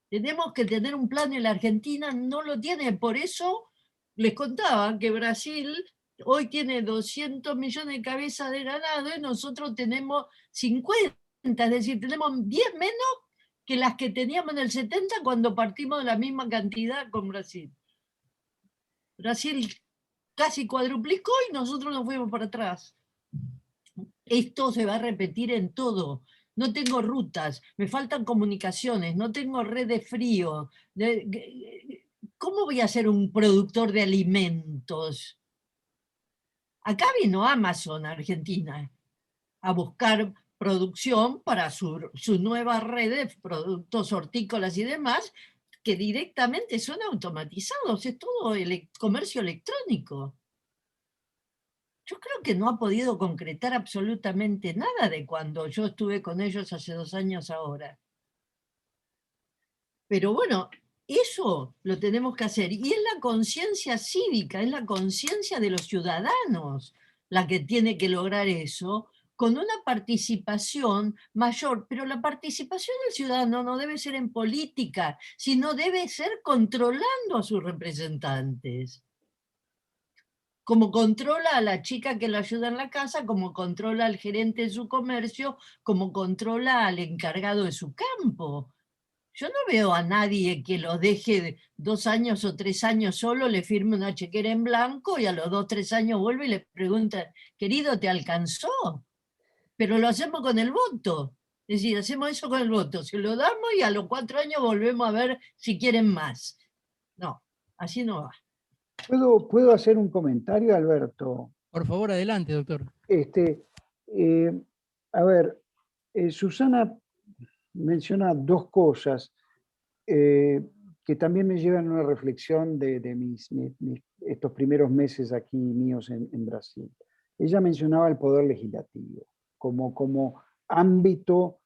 Tenemos que tener un plano y la Argentina no lo tiene. Por eso les contaba que Brasil hoy tiene 200 millones de cabezas de ganado y nosotros tenemos 50, es decir, tenemos 10 menos que las que teníamos en el 70 cuando partimos de la misma cantidad con Brasil. Brasil casi cuadruplicó y nosotros nos fuimos para atrás. Esto se va a repetir en todo. No tengo rutas, me faltan comunicaciones, no tengo red de frío. ¿Cómo voy a ser un productor de alimentos? Acá vino Amazon a Argentina a buscar producción para su nueva red de productos hortícolas y demás, que directamente son automatizados, es todo comercio electrónico. Yo creo que no ha podido concretar absolutamente nada de cuando yo estuve con ellos hace 2 años ahora. Pero bueno, eso lo tenemos que hacer. Y es la conciencia cívica, es la conciencia de los ciudadanos la que tiene que lograr eso, con una participación mayor. Pero la participación del ciudadano no debe ser en política, sino debe ser controlando a sus representantes. Como controla a la chica que lo ayuda en la casa, como controla al gerente de su comercio, como controla al encargado de su campo. Yo no veo a nadie que lo deje 2 años o 3 años solo, le firme una chequera en blanco y a los 2 o 3 años vuelve y le pregunta, querido, ¿te alcanzó? Pero lo hacemos con el voto. Es decir, hacemos eso con el voto, se lo damos y a los 4 años volvemos a ver si quieren más. No, así no va. ¿Puedo hacer un comentario, Alberto? Por favor, adelante, doctor. Eh, a ver, Susana menciona 2 cosas que también me llevan a una reflexión de estos primeros meses aquí míos en Brasil. Ella mencionaba el poder legislativo como ámbito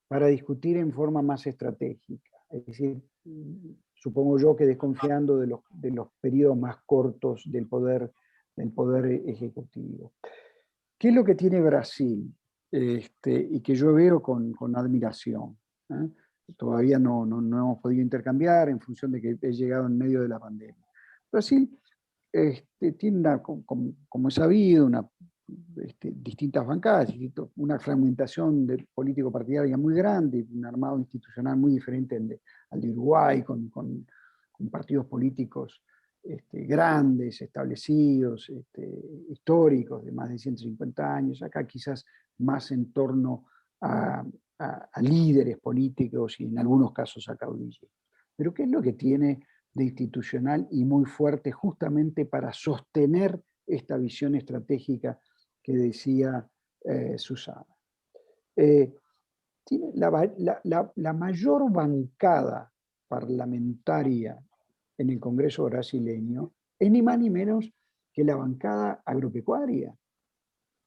para discutir en forma más estratégica. Es decir, supongo yo que desconfiando de los periodos más cortos del poder ejecutivo. ¿Qué es lo que tiene Brasil? Y que yo veo con admiración, ¿eh? todavía no hemos podido intercambiar en función de que he llegado en medio de la pandemia. Brasil tiene, como es sabido, distintas bancadas, una fragmentación político-partidaria muy grande, un armado institucional muy diferente al de Uruguay, con partidos políticos grandes, establecidos, históricos, de más de 150 años, acá quizás más en torno a líderes políticos y en algunos casos a caudillos. Pero ¿qué es lo que tiene de institucional y muy fuerte justamente para sostener esta visión estratégica que decía Susana? Tiene la mayor bancada parlamentaria en el Congreso brasileño es ni más ni menos que la bancada agropecuaria.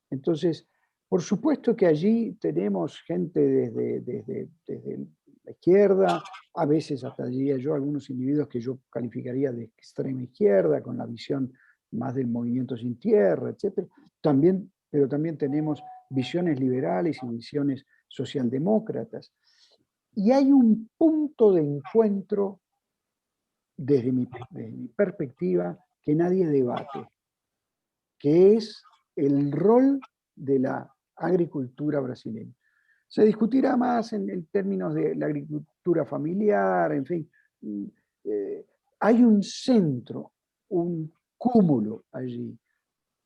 Entonces, por supuesto que allí tenemos gente desde la izquierda, a veces hasta diría yo algunos individuos que yo calificaría de extrema izquierda, con la visión más del movimiento sin tierra, etc. Pero también tenemos visiones liberales y visiones socialdemócratas. Y hay un punto de encuentro, desde mi perspectiva, que nadie debate, que es el rol de la agricultura brasileña. Se discutirá más en términos de la agricultura familiar, en fin. Hay un centro, un cúmulo allí,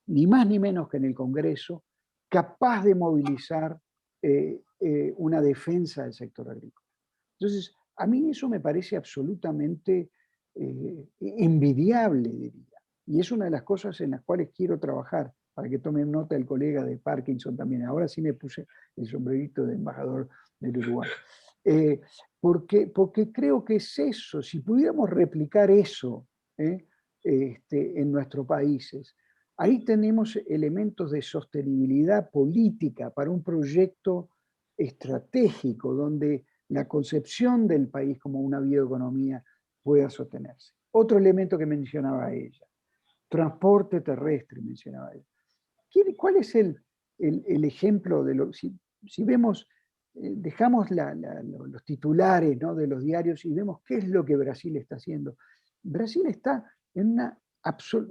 ni más ni menos que en el Congreso, capaz de movilizar una defensa del sector agrícola. Entonces, a mí eso me parece absolutamente envidiable, diría. Y es una de las cosas en las cuales quiero trabajar, para que tomen nota el colega de Parkinson también. Ahora sí me puse el sombrerito de embajador del Uruguay. Porque creo que es eso, si pudiéramos replicar eso en nuestros países, ahí tenemos elementos de sostenibilidad política para un proyecto estratégico donde la concepción del país como una bioeconomía pueda sostenerse. Otro elemento que mencionaba ella, transporte terrestre, mencionaba ella. ¿Cuál es el ejemplo de lo? Si vemos, dejamos los titulares, ¿no?, de los diarios y vemos qué es lo que Brasil está haciendo. Brasil está en una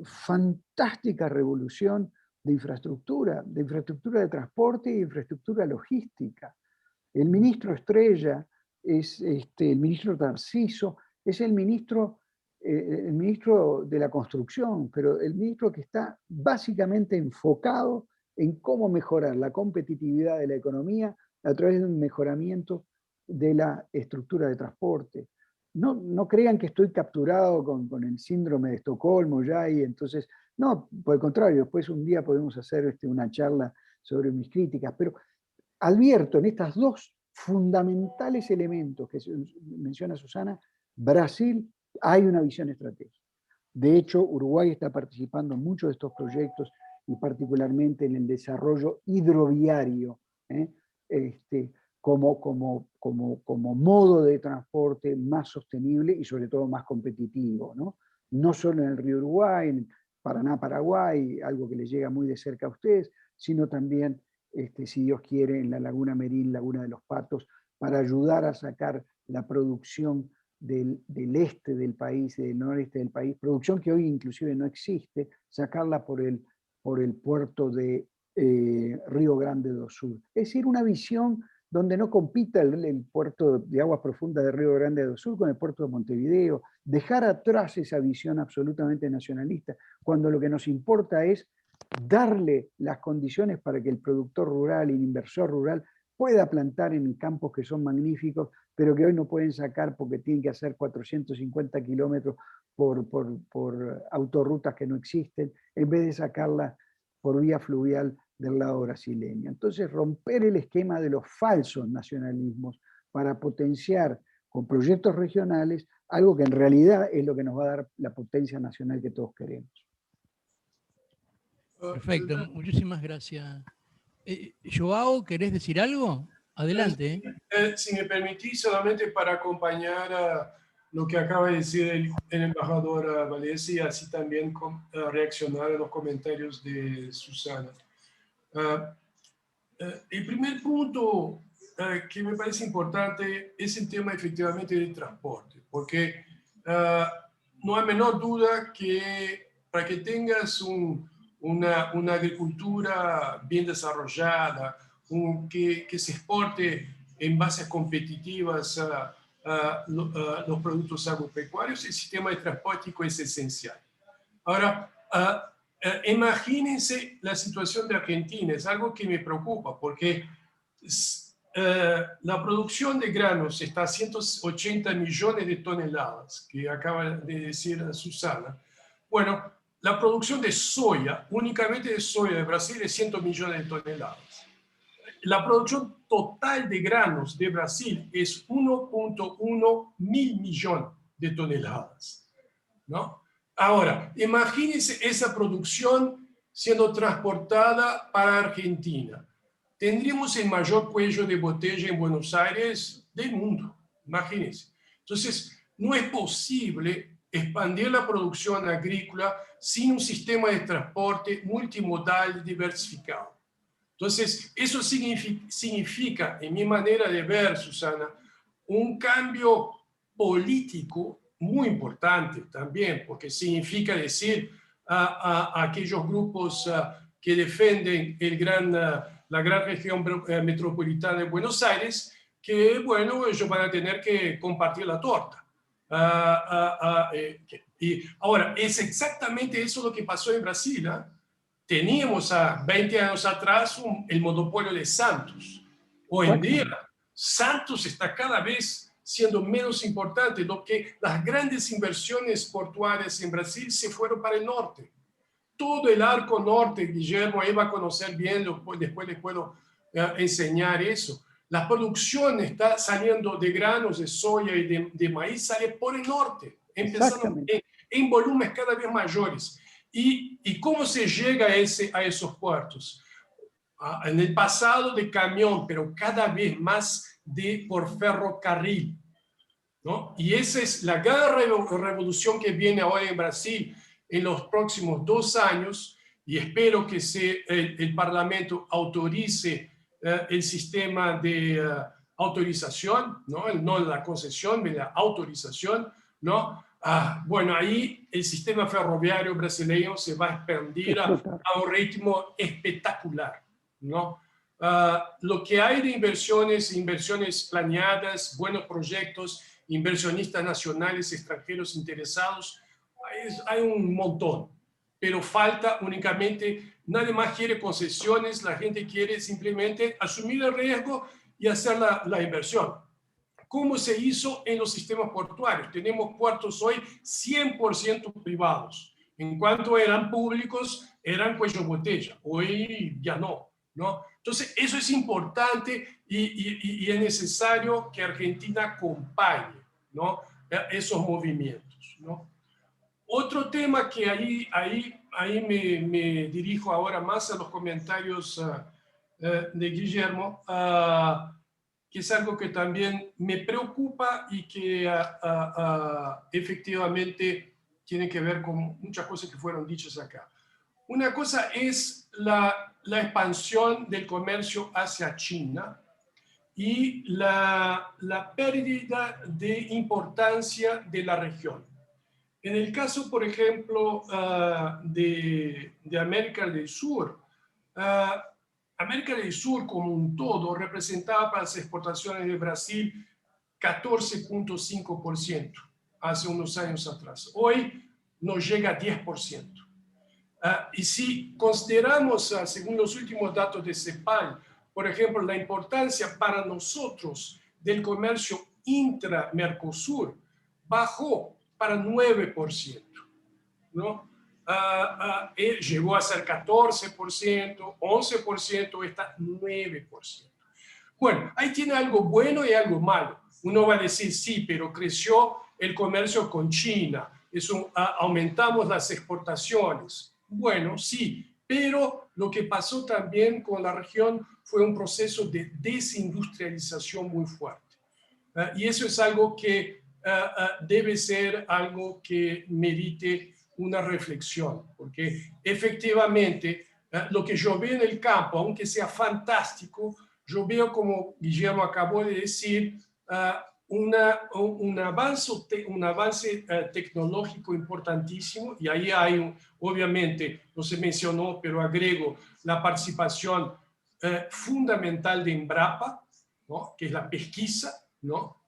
fantástica revolución de infraestructura de transporte y de infraestructura logística. El ministro Estrella, el ministro Tarciso, es el ministro de la construcción, pero el ministro que está básicamente enfocado en cómo mejorar la competitividad de la economía a través de un mejoramiento de la estructura de transporte. No crean que estoy capturado con el síndrome de Estocolmo ya, y entonces, no, por el contrario, después un día podemos hacer una charla sobre mis críticas, pero advierto en estos dos fundamentales elementos que menciona Susana, Brasil hay una visión estratégica. De hecho, Uruguay está participando en muchos de estos proyectos y particularmente en el desarrollo hidroviario, como modo de transporte más sostenible y sobre todo más competitivo, ¿no? No solo en el río Uruguay, en Paraná, Paraguay, algo que les llega muy de cerca a ustedes, sino también, si Dios quiere, en la Laguna Merín, Laguna de los Patos, para ayudar a sacar la producción del este del país, del noreste del país, producción que hoy inclusive no existe, sacarla por el puerto de Río Grande do Sul. Es decir, una visión donde no compita el puerto de aguas profundas de Río Grande do Sul con el puerto de Montevideo, dejar atrás esa visión absolutamente nacionalista, cuando lo que nos importa es darle las condiciones para que el productor rural y el inversor rural pueda plantar en campos que son magníficos, pero que hoy no pueden sacar porque tienen que hacer 450 kilómetros por autorrutas que no existen, en vez de sacarla por vía fluvial del lado brasileño. Entonces, romper el esquema de los falsos nacionalismos para potenciar con proyectos regionales algo que en realidad es lo que nos va a dar la potencia nacional que todos queremos. Perfecto, muchísimas gracias. Joao, ¿querés decir algo? Adelante. Si me permitís, solamente para acompañar a lo que acaba de decir el embajador Valesi y así también reaccionar a los comentarios de Susana. El primer punto que me parece importante es el tema efectivamente del transporte, porque no hay menor duda que para que tengas una agricultura bien desarrollada, que se exporte en bases competitivas los productos agropecuarios, el sistema de transporte es esencial. Ahora, imagínense la situación de Argentina, es algo que me preocupa, porque la producción de granos está a 180 millones de toneladas, que acaba de decir Susana. Bueno, la producción de soya, únicamente de soya de Brasil, es 100 millones de toneladas. La producción total de granos de Brasil es 1.1 mil millones de toneladas, ¿no? Ahora, imagínense esa producción siendo transportada para Argentina. Tendríamos el mayor cuello de botella en Buenos Aires del mundo, imagínense. Entonces, no es posible expandir la producción agrícola sin un sistema de transporte multimodal diversificado. Entonces, eso significa, en mi manera de ver, Susana, un cambio político muy importante también, porque significa decir a aquellos grupos que defienden la gran región metropolitana de Buenos Aires, que, bueno, ellos van a tener que compartir la torta. Y ahora, es exactamente eso lo que pasó en Brasil. Teníamos a 20 años atrás el monopolio de Santos. Hoy en día, Santos está cada vez siendo menos importante, lo que las grandes inversiones portuarias en Brasil se fueron para el norte. Todo el arco norte, Guillermo, ahí va a conocer bien, después les puedo enseñar eso. La producción está saliendo de granos, de soya y de maíz, sale por el norte, empezando en volúmenes cada vez mayores. ¿Y cómo se llega a esos puertos? En el pasado de camión, pero cada vez más por ferrocarril, ¿no? Y esa es la gran revolución que viene ahora en Brasil en los próximos 2 años, y espero que el Parlamento autorice el sistema de autorización, no la concesión, de la autorización, ¿no? Bueno, ahí el sistema ferroviario brasileño se va a expandir a un ritmo espectacular, ¿no? Lo que hay de inversiones planeadas, buenos proyectos, inversionistas nacionales, extranjeros interesados, hay un montón, pero falta únicamente, nadie más quiere concesiones, la gente quiere simplemente asumir el riesgo y hacer la inversión. ¿Cómo se hizo en los sistemas portuarios? Tenemos puertos hoy 100% privados. En cuanto eran públicos, eran cuello botella. Hoy ya no, ¿no? Entonces, eso es importante y es necesario que Argentina acompañe, ¿no?, esos movimientos, ¿no? Otro tema que ahí me dirijo ahora más a los comentarios de Guillermo, que es algo que también me preocupa y que efectivamente tiene que ver con muchas cosas que fueron dichas acá. Una cosa es la expansión del comercio hacia China y la pérdida de importancia de la región. En el caso, por ejemplo, de América del Sur, América del Sur como un todo representaba para las exportaciones de Brasil 14.5% hace unos años atrás. Hoy nos llega a 10%. Y si consideramos, según los últimos datos de CEPAL, por ejemplo, la importancia para nosotros del comercio intra-Mercosur, bajó para 9%, ¿no? Llegó a ser 14%, 11%, está 9%. Bueno, ahí tiene algo bueno y algo malo. Uno va a decir, sí, pero creció el comercio con China, aumentamos las exportaciones. Bueno, sí, pero lo que pasó también con la región fue un proceso de desindustrialización muy fuerte. Y eso es algo que debe ser algo que merite una reflexión, porque efectivamente lo que yo veo en el campo, aunque sea fantástico, yo veo, como Guillermo acabó de decir, un avance tecnológico importantísimo, y ahí hay, obviamente, no se mencionó, pero agrego la participación fundamental de Embrapa, ¿no? Que es la pesquisa, ¿no?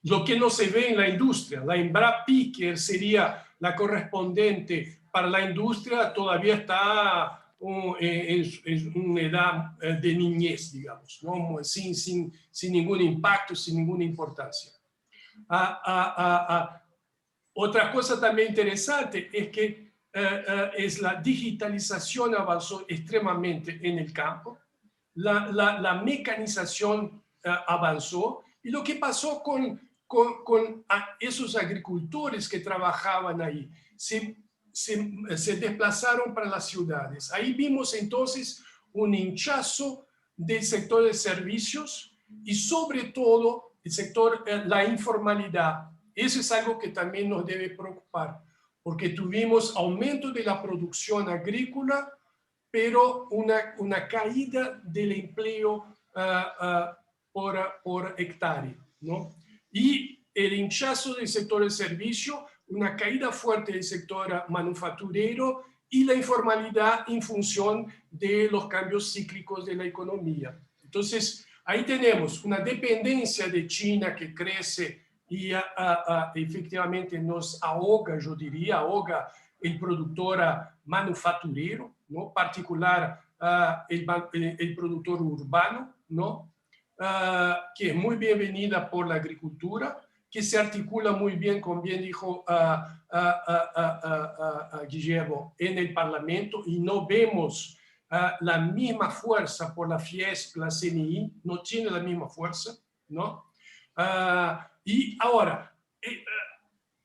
Lo que no se ve en la industria. La Embrapi, que sería la correspondiente para la industria, todavía está en una edad de niñez, digamos, ¿no? sin ningún impacto, sin ninguna importancia. Otra cosa también interesante es que es la digitalización avanzó extremadamente en el campo, la mecanización avanzó, y lo que pasó con esos agricultores que trabajaban ahí, se desplazaron para las ciudades. Ahí vimos entonces un hinchazo del sector de servicios y sobre todo el sector, la informalidad. Eso es algo que también nos debe preocupar, porque tuvimos aumento de la producción agrícola, pero una caída del empleo por hectárea, ¿no? Y el hinchazo del sector de servicio, una caída fuerte del sector manufacturero y la informalidad en función de los cambios cíclicos de la economía. Entonces, ahí tenemos una dependencia de China que crece y efectivamente nos ahoga, yo diría, ahoga el productor manufacturero, ¿no? Particular el productor urbano, ¿no? Que es muy bienvenida por la agricultura, que se articula muy bien, como bien dijo Guillermo, en el Parlamento, y no vemos la misma fuerza por la Fiesp, la CNI, no tiene la misma fuerza, ¿no? Y ahora,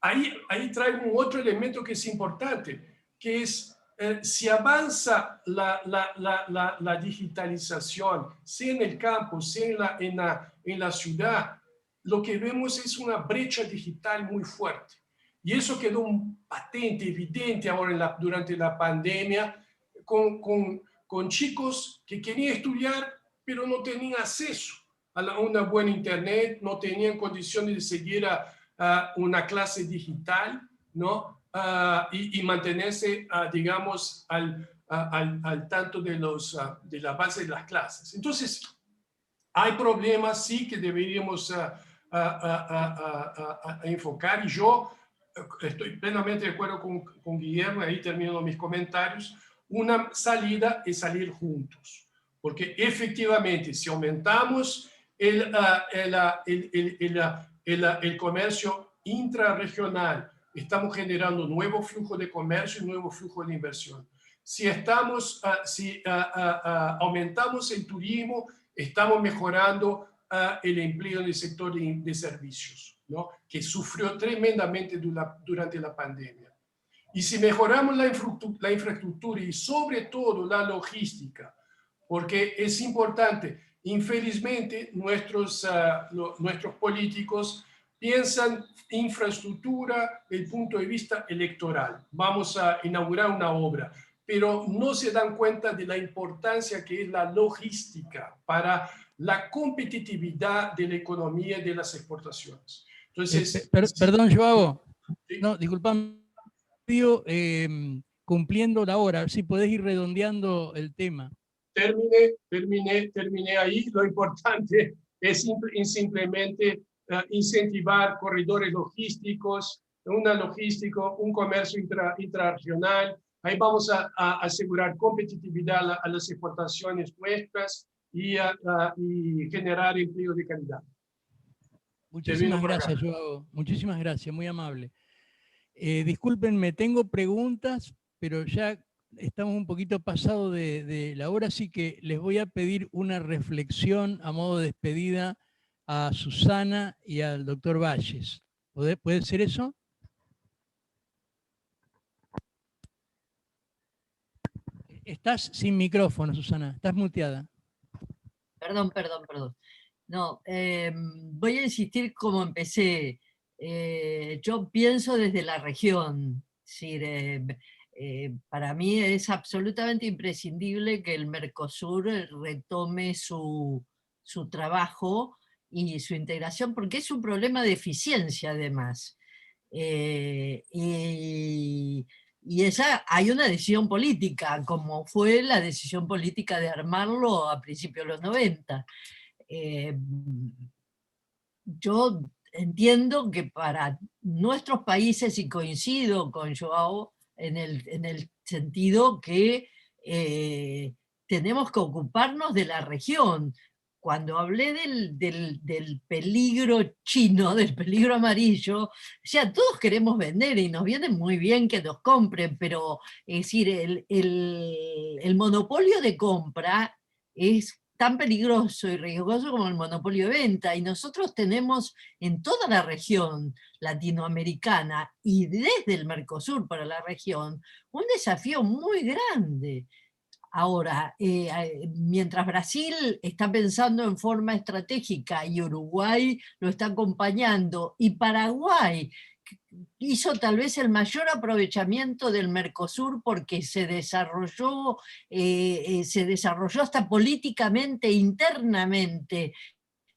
ahí traigo un otro elemento que es importante, que es si avanza la digitalización, sea en el campo, sea en la ciudad, lo que vemos es una brecha digital muy fuerte. Y eso quedó patente, evidente ahora durante la pandemia, con chicos que querían estudiar, pero no tenían acceso a una buena internet, no tenían condiciones de seguir una clase digital, ¿no? Y mantenerse, digamos, al tanto de la base de las clases. Entonces, hay problemas, sí, que deberíamos enfocar, y yo estoy plenamente de acuerdo con Guillermo, ahí termino mis comentarios. Una salida es salir juntos, porque efectivamente, si aumentamos el comercio intrarregional, estamos generando un nuevo flujo de comercio y un nuevo flujo de inversión. Si aumentamos el turismo, estamos mejorando el empleo en el sector de servicios, ¿no? Que sufrió tremendamente durante la pandemia. Y si mejoramos la infraestructura y sobre todo la logística, porque es importante, infelizmente nuestros políticos piensan infraestructura desde el punto de vista electoral. Vamos a inaugurar una obra, pero no se dan cuenta de la importancia que es la logística para la competitividad de la economía y de las exportaciones. Entonces, perdón, Joao. ¿sí? No, disculpame, cumpliendo la hora, si podés ir redondeando el tema. Terminé ahí. Lo importante es simplemente incentivar corredores logísticos, un comercio intrarregional. Ahí vamos a asegurar competitividad a las exportaciones nuestras y generar empleo de calidad. Muchísimas gracias, Joao. Muchísimas gracias, muy amable. Discúlpenme, tengo preguntas, pero ya estamos un poquito pasado de la hora, así que les voy a pedir una reflexión a modo de despedida a Susana y al doctor Valles. ¿Puede ser eso? Estás sin micrófono, Susana, estás muteada. Perdón. No, voy a insistir como empecé. Yo pienso desde la región, es decir, Para mí es absolutamente imprescindible que el Mercosur retome su trabajo y su integración, porque es un problema de eficiencia además. Hay una decisión política, como fue la decisión política de armarlo a principios de los 90. Yo entiendo que para nuestros países, y coincido con Joao en el sentido que tenemos que ocuparnos de la región. Cuando hablé del peligro chino, del peligro amarillo, o sea, todos queremos vender y nos viene muy bien que nos compren, pero es decir, el monopolio de compra es tan peligroso y riesgoso como el monopolio de venta, y nosotros tenemos en toda la región latinoamericana y desde el Mercosur para la región un desafío muy grande. Ahora, mientras Brasil está pensando en forma estratégica y Uruguay lo está acompañando, y Paraguay hizo tal vez el mayor aprovechamiento del Mercosur porque se desarrolló hasta políticamente, internamente,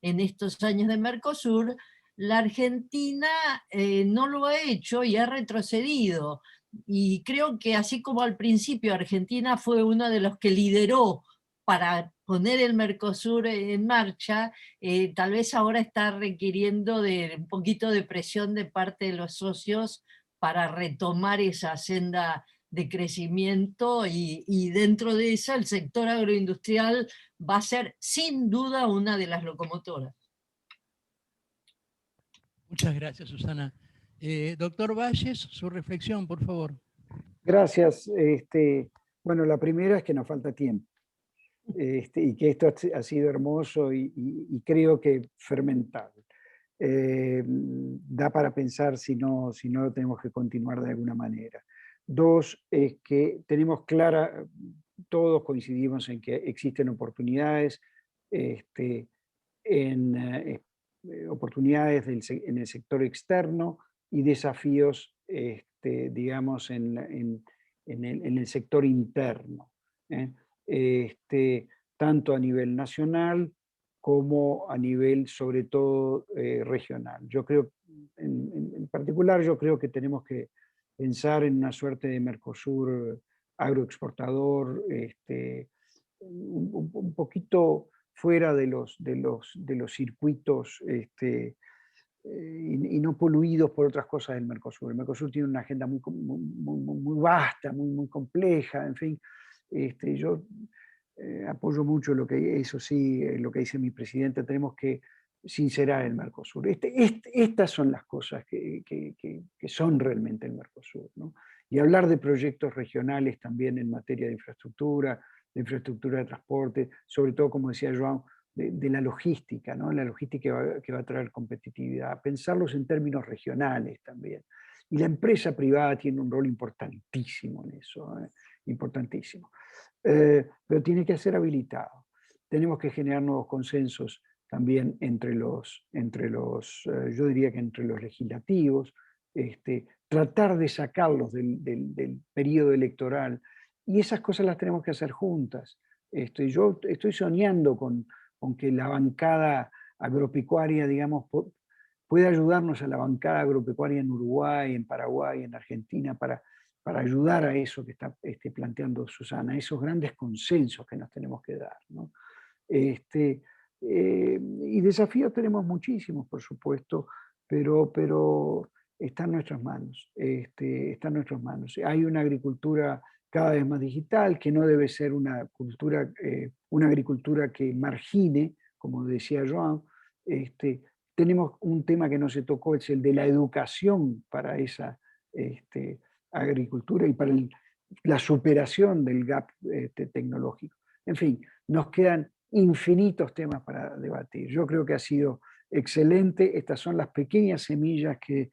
en estos años de Mercosur, la Argentina no lo ha hecho y ha retrocedido. Y creo que así como al principio Argentina fue uno de los que lideró para poner el Mercosur en marcha, tal vez ahora está requiriendo de un poquito de presión de parte de los socios para retomar esa senda de crecimiento, y dentro de esa el sector agroindustrial va a ser sin duda una de las locomotoras. Muchas gracias, Susana. Doctor Valles, su reflexión, por favor. Gracias. Bueno, la primera es que nos falta tiempo. Y que esto ha sido hermoso y creo que fermentable. Da para pensar si no lo tenemos que continuar de alguna manera. Dos, es que tenemos clara, todos coincidimos en que existen oportunidades, oportunidades en el sector externo y desafíos, digamos, en el sector interno. Tanto a nivel nacional como a nivel, sobre todo, regional. Yo creo, en particular, yo creo que tenemos que pensar en una suerte de Mercosur agroexportador, un poquito fuera de los circuitos y no poluidos por otras cosas del Mercosur. El Mercosur tiene una agenda muy vasta, muy compleja, en fin. Yo apoyo mucho lo que dice mi presidente, tenemos que sincerar el Mercosur. Estas son las cosas que son realmente el Mercosur, ¿no? Y hablar de proyectos regionales también en materia de infraestructura de transporte, sobre todo, como decía Joao, de la logística, ¿no? La logística que va a traer competitividad, pensarlos en términos regionales también. Y la empresa privada tiene un rol importantísimo en eso, importantísimo. Pero tiene que ser habilitado. Tenemos que generar nuevos consensos también entre los yo diría que entre los legislativos, tratar de sacarlos del periodo electoral, y esas cosas las tenemos que hacer juntas. Yo estoy soñando con que la bancada agropecuaria, digamos, pueda ayudarnos a la bancada agropecuaria en Uruguay, en Paraguay, en Argentina, para ayudar a eso que está planteando Susana, esos grandes consensos que nos tenemos que dar, ¿no? Y desafíos tenemos muchísimos, por supuesto, pero está en nuestras manos. Está en nuestras manos. Hay una agricultura cada vez más digital, que no debe ser una agricultura que margine, como decía Joao. Tenemos un tema que no se tocó, es el de la educación para esa agricultura y para la superación del gap tecnológico. En fin, nos quedan infinitos temas para debatir. Yo creo que ha sido excelente. Estas son las pequeñas semillas que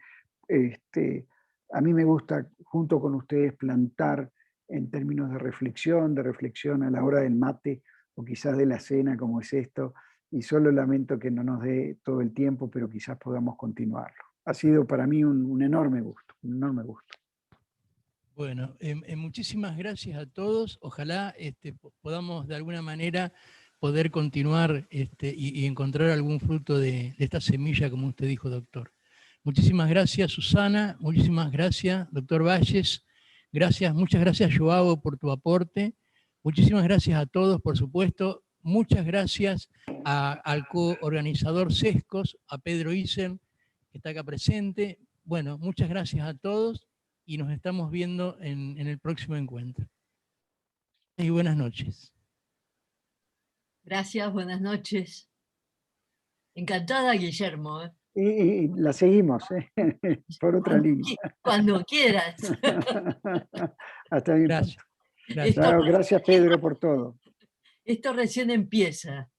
a mí me gusta, junto con ustedes, plantar en términos de reflexión a la hora del mate o quizás de la cena, como es esto, y solo lamento que no nos dé todo el tiempo, pero quizás podamos continuarlo. Ha sido para mí un enorme gusto, un enorme gusto. Bueno, muchísimas gracias a todos. Ojalá podamos de alguna manera poder continuar y encontrar algún fruto de esta semilla, como usted dijo, doctor. Muchísimas gracias, Susana. Muchísimas gracias, doctor Valles. Gracias, muchas gracias, Joao, por tu aporte. Muchísimas gracias a todos, por supuesto. Muchas gracias al coorganizador Sescos, a Pedro Isen, que está acá presente. Bueno, muchas gracias a todos y nos estamos viendo en el próximo encuentro. Y buenas noches. Gracias, buenas noches. Encantada, Guillermo. Y la seguimos, por otra línea. Cuando quieras. Hasta bien. Gracias. Gracias. Gracias, Pedro, por todo. Esto recién empieza.